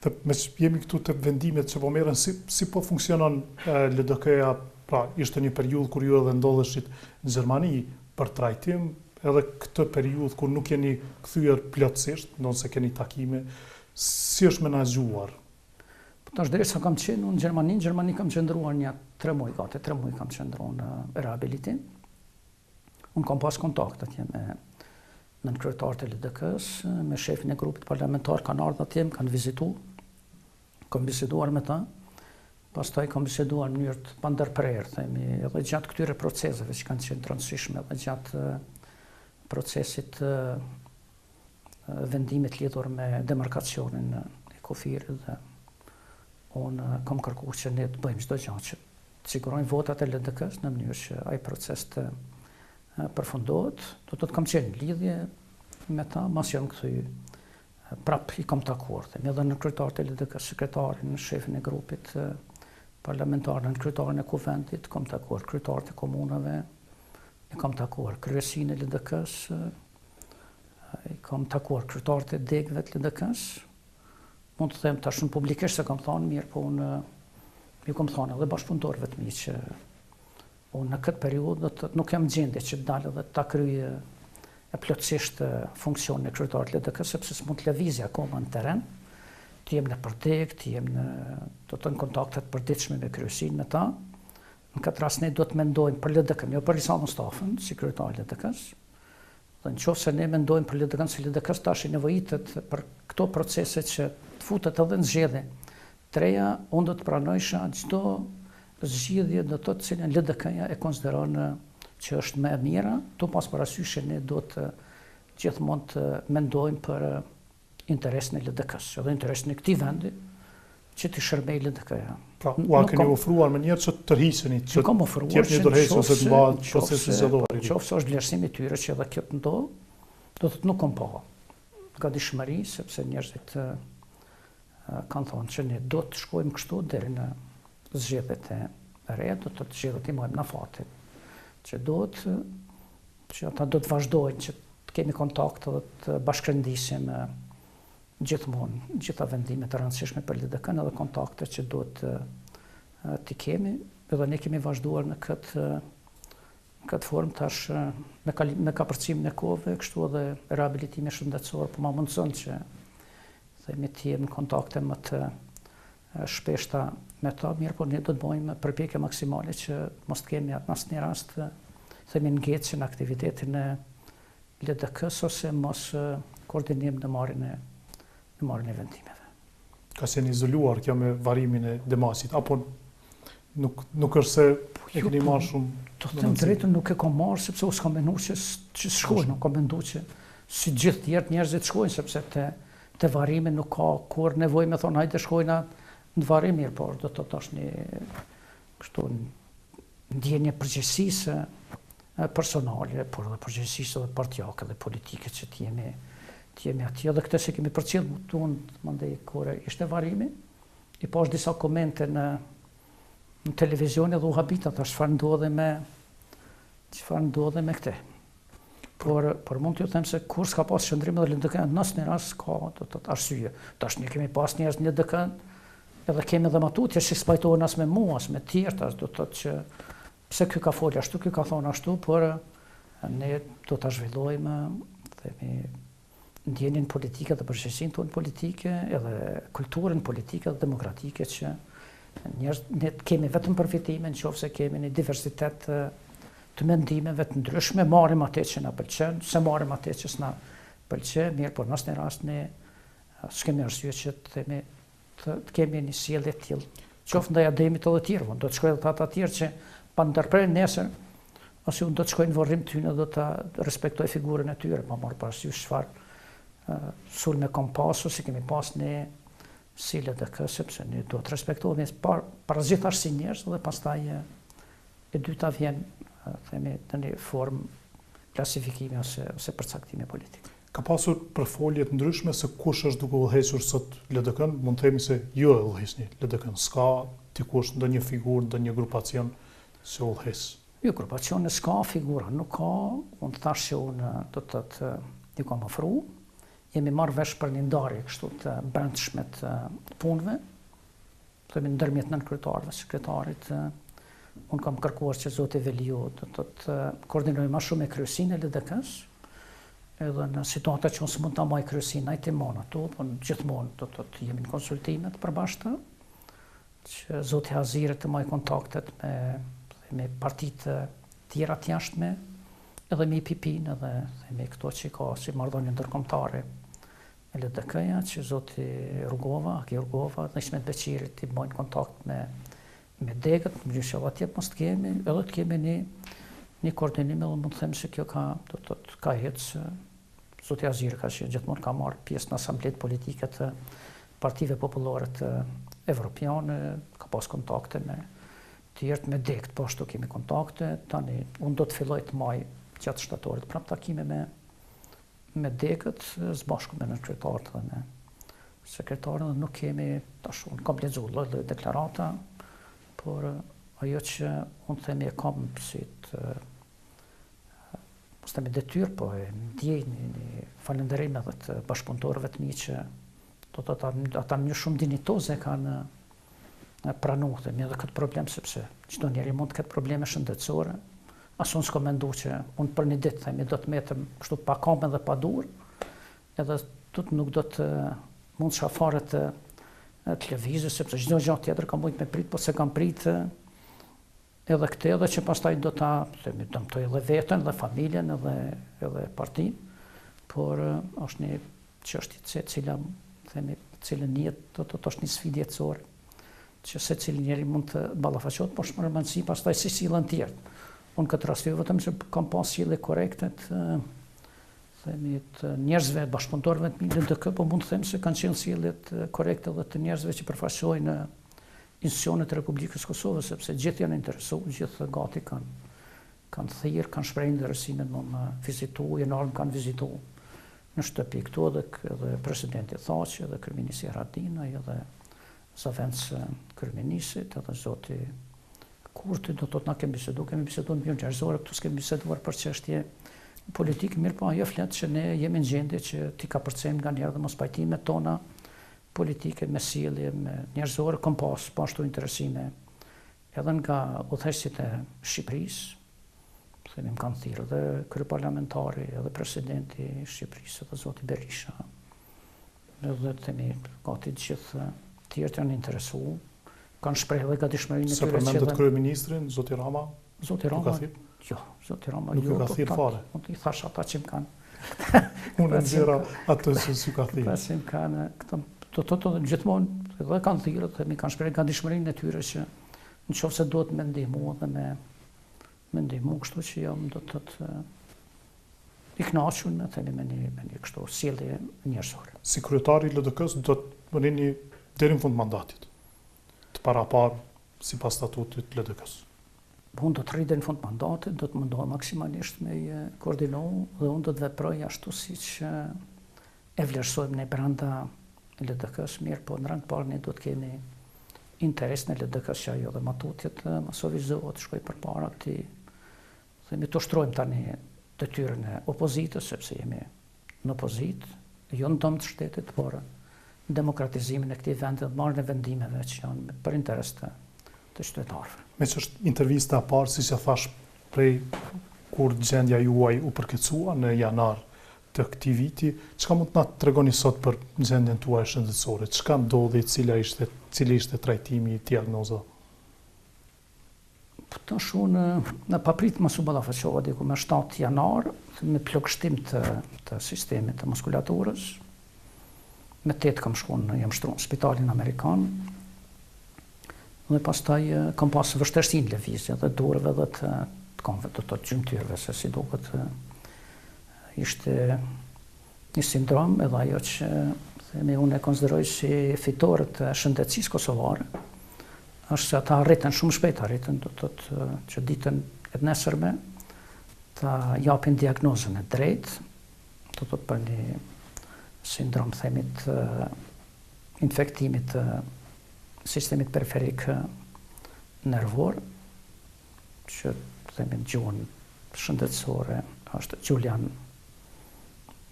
Jemi këtu të vendimet që po merren, si po funksionon LDK-ja. Pra, ishte një periudhë kur ju edhe ndodheshit në Gjermani për trajtim, edhe këtë periudhë kur nuk jeni kthyer plotësisht, nëse keni takime, si është menaxhuar? Po tash derisa kam qenë në Gjermani kam qëndruar një 3 muaj, gati 3 muaj kam qëndruar në rehabilitim. Unë kam pas kontakt atje me nënkryetarët e LDK-s, me shefin e grupit parlamentar, kanë ardhur atje, kanë vizituar, kam biseduar me ta. Pastaj kam biseduar në mënyrë të pandërprerë, themi, edhe gjatë këtyre proceseve që kanë qenë të rëndësishme, edhe gjatë procesit të vendimit lidhur me demarkacionin e kufirit dhe unë kam kërkuar që ne të bëjmë çdo gjë që të sigurojmë votat e LDK-s në mënyrë që ai proces të përfundohet. Do të kam qenë në lidhje me ta, mas jam kthy prap i kam takuar, themi, edhe në kryetarët e LDK-s, sekretarin, në shefin e grupit parlamentar, në kryetarin e kuvendit, kam takuar kryetarët e komunave, i kam takuar kryesinë e LDK-s, i kam takuar kryetarët e degëve të LDK-s. Mund të them tash publikisht se kam thënë mirë, po unë ju kam thënë edhe bashkëpunëtorëve të mi që unë në këtë periudhë nuk jam gjendje që të dalë dhe ta kryej plotësisht funksionin e kryetarit të LDK-s, sepse s'mund të lëvizja akoma në terren. Të jem në përdek, të jem në kontaktet përditshme me kryesinë me ta. Në këtë rast ne do të mendojmë për LDK-n, jo për Isa Mustafën, si kryetar i LDK-s. Dhe nëse ne mendojmë për LDK-n, si LDK-s tash i nevojitet për këto procese që të futet edhe në zgjedhje të reja, unë do të pranojsha çdo zgjidhje do të cilën LDK-ja e konsideron që është më e mira, to pas parasysh ne do të gjithmonë të mendojmë për interesin e LDK-s, edhe interesin e këtij vendi që të shërbej LDK-ja. Pra, ua keni ofruar më njerë që të tërhiseni, që kam ofruar një dorëheqje ose të mbahet procesi zgjedhor. Nëse është vlerësimi i tyre që edhe kjo të ndodh, do të nuk kam pa gatishmëri, sepse njerëzit kanë thonë që ne do të shkojmë kështu deri në zgjedhjet e reja, do të zgjedhjet i mojmë në fatin, që që ata do të vazhdojnë që të kemi kontakt dhe të bashkërendisim gjithmonë gjitha vendimet e rëndësishme për LDK-n edhe kontakte që do të kemi, edhe ne kemi vazhduar në këtë formë tash me kapërcimin e kohëve, kështu edhe rehabilitimi shëndetësor, po ma mundson që themi të jemi në kontakte më të shpeshta me ta, mirë, po ne do të bëjmë përpjekje maksimale që mos të kemi atë asnjë rast themi ngecje në aktivitetin e LDK-s ose mos koordinim në marrjen e vendimeve. Ka qenë izoluar kjo me varimin e demasit, apo nuk është se e keni marrë shumë? Do të them drejtën, nuk e kam marrë sepse u s'kam menuar që shkojnë, nuk kam menduar që si gjithë tjerë njerëzit shkojnë, sepse te varimi nuk ka kur nevojë me thonë hajde shkojna në varim, mirë, por do të tash një kështu ndjenje përgjegjësisë personale, por edhe përgjegjësisë edhe partijake dhe politike që të jemi atje, dhe këtë se kemi përcjellë tonë, mandej kur ishte varimi, i pash disa komente në televizion edhe u habita tash çfarë ndodhe me këtë. Por mund t'ju them se kur s'ka pas shëndrim edhe LDK në asnjë rast ka do të arsye. Tash ne kemi pas njerëz në LDK, edhe kemi edhe matutje që spajtohen as me mua, as me tjerë, tash do të thotë që pse ky ka folë ashtu, ky ka thonë ashtu, por ne do ta zhvillojmë, themi, ndjenjen politike dhe përgjegjësinë tonë politike, edhe kulturën politike dhe demokratike që ne kemi vetëm përfitime nëse kemi një diversitet të mendimeve të ndryshme, marrim atë që na pëlqen, se marrim atë që s'na pëlqen, mirë, por në asnjë rast ne s'kemi arsye që të themi të kemi një sjellje të tillë. Qoftë ndaj ademit edhe të tjerëve, do të shkojnë ata të tjerë që pa ndërprerë nesër, ose unë do të shkojnë në varrim tyne, do të respektoj figurën e tyre, pa marrë parasysh çfarë sulme kam pas, ose kemi pas ne si LDK, sepse ne do të respektohemi parazitash si njerëz, dhe pastaj e dyta vjen, themi, në një formë klasifikimi ose përcaktimi politik. Ka pasur përfolje të ndryshme se kush është duke udhëhequr sot LDK-n, mund të themi se ju e udhëheqni LDK-n, s'ka dikush ndonjë figurë, ndonjë grupacion që udhëheq. Jo, grupacione s'ka, figura nuk ka, unë të thash që unë do të thotë ju kam ofruar, jemi marrë vesh për një ndarje kështu të brendshme të punëve, themi ndërmjet nënkryetarëve, sekretarit, unë kam kërkuar që zoti Veliu do të koordinojë më shumë me kryesinë e LDK-s, edhe në situata që unë s'mund ta mbaj kryesinë, ai timon ato, po gjithmonë do të jemi në konsultime të përbashkëta, që zoti Hazire të mbaj kontaktet me partitë tjera të jashtme, edhe me IPP-n, edhe themi këto që ka si marrëdhënie ndërkombëtare me LDK-ja, që zoti Rugova, Aki Rugova dhe Ismet Beqirit i bojnë kontakt me me degët, më gjysë që tjetë mos të kemi, edhe të kemi një koordinim edhe mund të them se kjo ka hecë, Zoti Azir ka që gjithmonë ka marrë pjesë në asamblet politike të partive popullore të evropiane, ka pas kontakte me tjertë me degët, po ashtu kemi kontakte, tani unë do të filloj të maj gjatë shtatorit prap takime me degët, zbashku me në kryetarët dhe me sekretarën, dhe nuk kemi, tash unë kam lexuar lloj deklarata, por ajo që unë themi e kam si të mos themi detyrë, po e ndjej një falënderim edhe të bashkëpunëtorëve të mi që ata në një shumë dinjitoze kanë pranuar themi edhe këtë problem, sepse çdo njeri mund të ketë probleme shëndetësore. As unë s'ko mendu që unë për një ditë themi do të metem kështu pa kamë dhe pa dur, edhe nuk do të mund shafare të lëvizë, sepse çdo gjë tjetër ka mujt me prit, po se kam prit edhe këtë, edhe që pastaj do ta dëmtoj edhe veten, edhe familjen, edhe partinë, por është një çështje cilën jetë do të është një sfidë jetësore, që secili njeri mund të ballafaqohet, por është më rëndësi pastaj si sillen tjerë. Unë këtë rast vetëm që kam pas sjellje korekte të njerëzve, bashkëpunëtorëve të mi në DK, po mund të them se kanë qenë sjelljet korekte edhe të njerëzve që përfaqësojnë institucionet e Republikës Kosovës, sepse gjithë janë interesuar, gjithë gati kanë thirrë, kanë shprehur interesimin në vizitu, kanë vizitu në shtëpi këtu edhe presidenti Thaqi, edhe kryeministri Haradinaj, edhe Zavendës kryeministrit, edhe zoti Kurti, do të na kemi biseduar në bjërë njerëzore, këtu s'kemi biseduar për çështje politikë, mirë po ajo flet që ne jemi në gjendje që ti ka përcejmë nga njerë dhe mos pajtimet tona politike, me sjellje, me njerëzore, kom pas ashtu interesime edhe nga udhëheqësit e Shqipërisë, themi më kanë thirrë edhe kryeparlamentari, edhe presidenti i Shqipërisë, edhe zoti Berisha, edhe themi gati gjithë tjerët janë interesuar, kanë shprehë dhe gatishmërinë e tyre. Se përmendet kryeministrin, zoti Rama? Zoti Rama, jo, zoti Rama nuk ju ka thirrë fare. Unë i thash ata që më kanë. Unë nxjerra atë që s'ju ka thirrë. Që më kanë, këto gjithmonë edhe kanë thirrë, themi kanë shprehë gatishmërinë e tyre që nëse duhet me ndihmu dhe me ndihmu, kështu që jam do të i kënaqur me themi me një kështu sjellje njerëzore. Si kryetari i LDK-s do të rini deri në fund mandatit, të paraparë sipas statutit të LDK-s. Unë do të rri deri në fund mandatit, do të mundohem maksimalisht me koordinu dhe unë do të veproj ashtu siç e vlerësojmë ne brenda LDK-s, mirë, po në rand parë ne do të kemi interes në LDK-s që ajo dhe matutjet masovizohet, shkoj përpara këtij, themi të ushtrojmë tani detyrën e opozitës, sepse jemi në opozitë, jo në dëm të shtetit, por demokratizimin e këtij vendi dhe marrjen e vendimeve që janë për interes të qytetarëve. Me që është intervista e parë, siç e thash, prej kur gjendja juaj u përkeqësua në janar të këtij viti, çka mund të na tregoni sot për gjendjen tuaj shëndetësore? Çka ndodhi, cili ishte trajtimi i diagnoza? Tash unë në paprit mos u ballafaqova diku me 7 janar me plagështim të sistemit të muskulaturës. Me 8 kam shkuar jam shtruar në spitalin amerikan. Dhe pastaj kam pas vështirësi në lëvizje dhe durave dhe të këmbëve, të gjymtyrëve, se si duket ishte një sindrom edhe ajo që themi unë e konsideroj si fitore të shëndetësisë kosovare, është se ata arritën shumë shpejt, do të thotë që ditën e nesërme ta japin diagnozën e drejtë, do të thotë për një sindrom themi të infektimit të sistemit periferik nervor, që themi në gjuhën shëndetësore është Julian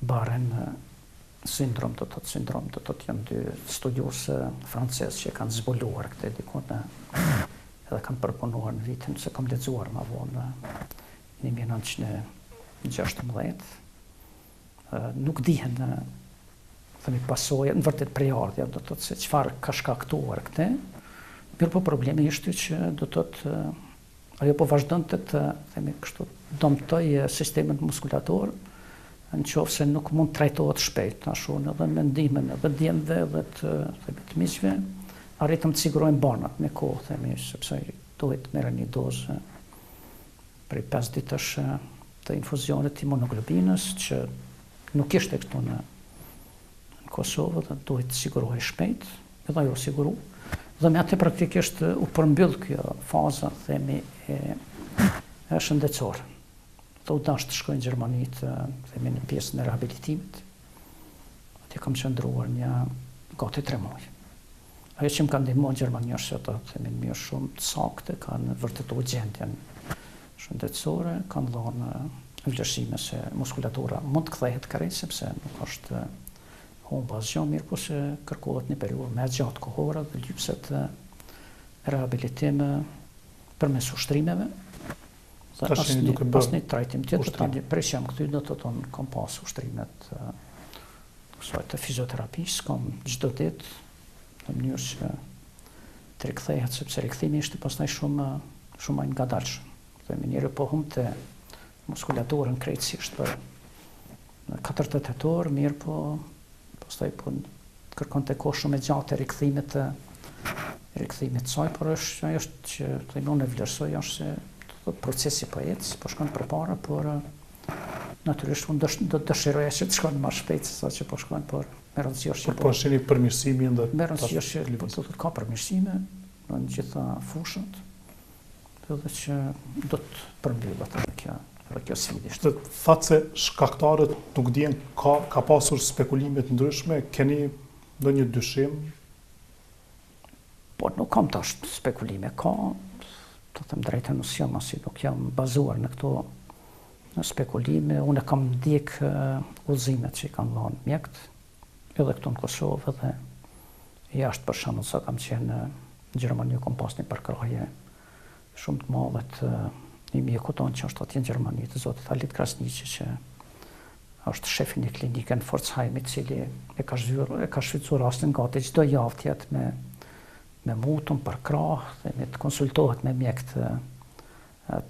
Barren sindrom, do të thotë janë 2 studiosë francezë që kanë zbuluar këtë dikun edhe kanë përpunuar në vitin, se kam lexuar më vonë në 1916. Nuk dihen themi pasojë, në vërtet prejardhja, do të thotë se çfarë ka shkaktuar këtë. Mirë, po problemi ishte që do të thotë ajo po vazhdonte të themi kështu dëmtoj sistemin muskulator, në qoftë se nuk mund trajtohet shpejt, tash unë edhe me ndihmën edhe djemve edhe të miqve, arritëm të sigurojmë banat me kohë, themi, sepse duhet merre një dozë prej 5 ditësh të infuzionit të imunoglobinës që nuk ishte këtu në Kosovë dhe duhet të sigurohej shpejt, edhe ajo siguru. Dhe me atë praktikisht u përmbyll kjo faza, themi, e shëndetësore. Dhe u dash të shkoj në Gjermani themi në pjesën e rehabilitimit. Atje kam qëndruar një gati 3 muaj. Ajo që më ka ndihmuar në Gjermani është se ata themi në mënyrë shumë të saktë kanë vërtetuar gjendjen shëndetësore, kanë dhënë vlerësime se muskulatura mund të kthehet krejt sepse nuk është humba asgjë, mirë po se kërkohet një periudhë më gjatë kohore dhe lypset rehabilitim përmes ushtrimeve. Dhe asnjë trajtim tjetër, për që jam këty do të thonë kam pas ushtrimet kësaj të fizioterapisë, kam çdo ditë në mënyrë që të rikthehet, sepse rikthimi ishte pastaj shumë më i ngadalshëm. Themi njëri po humbte muskulaturën krejtësisht për 4-8 orë, mirë po pastaj po kërkonte kohë shumë e gjatë e rikthimit saj, por ajo është që themi unë e vlerësoj është se procesi po ecë, po shkon përpara, por natyrisht unë do të dëshiroja që të shkon më shpejt se sa që po shkon, por me rëndësi është që po shihni përmirësimin dhe me rëndësi është që do të ka përmirësime në gjitha fushat, edhe që do të përmbyllet edhe kjo sfidë. Thatë se shkaktarët nuk dihen, ka pasur spekulime të ndryshme, keni ndonjë dyshim? Po nuk kam tash spekulime, të them drejtën nuk jam nuk jam bazuar në këto spekulime, unë kam ndjek udhëzimet që i kanë dhënë mjekët, edhe këtu në Kosovë dhe jashtë për shembull sa kam qenë në Gjermani, kam pas një përkrahje shumë të madhe të një mjeku tonë që është atje në Gjermani, të zotit Alit Krasniqi, që është shefi një klinike në Pforzheim, i cili e ka shfrytzuar rastin gati çdo javë tjetë me mutun për krah, dhe me të konsultohet me mjekët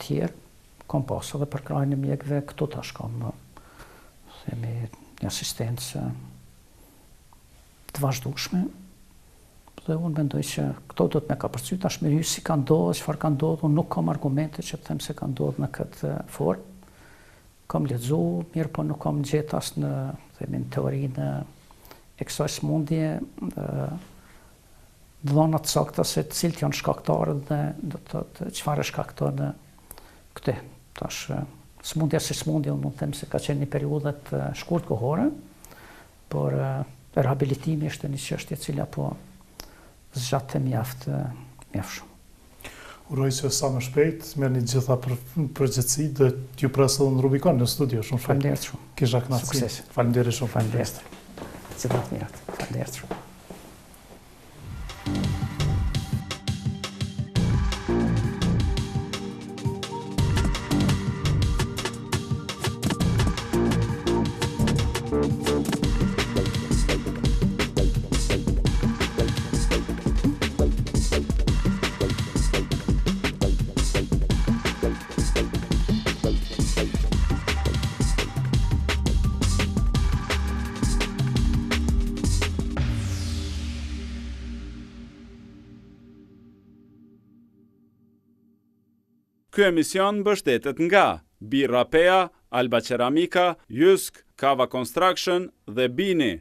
tjerë. Kam pas edhe për krahin e mjekëve, këtu tash kam themi një asistencë të vazhdueshme. Dhe unë mendoj që këto do të me ka përcyt, tash me si ka ndodhur, çfarë ka ndodhur, unë nuk kam argumente që të them se ka ndodhur në këtë formë. Kam lexuar, mirë po nuk kam gjetur as në themi në teorinë e kësaj sëmundje dhëna të sakta se të cilët janë shkaktarët dhe do të thotë çfarë shkakton këtë. Tash sëmundja si sëmundje, unë mund të them se ka qenë një periudhë të shkurt kohore, por rehabilitimi është një çështje e cila po zgjatë mjaft shumë. Uroj që sa më shpejt, merrni gjitha përgjegjësi dhe t'ju pres edhe në Rubikon në studio, shumë shpejt. Faleminderit shumë. Kisha kënaqësi. Faleminderit shumë. Faleminderit. Gjithë të mirat. Faleminderit shumë. Ky emision mbështetet nga Birra Pea, Alba Ceramika, Jysk, Kava Construction dhe Bini.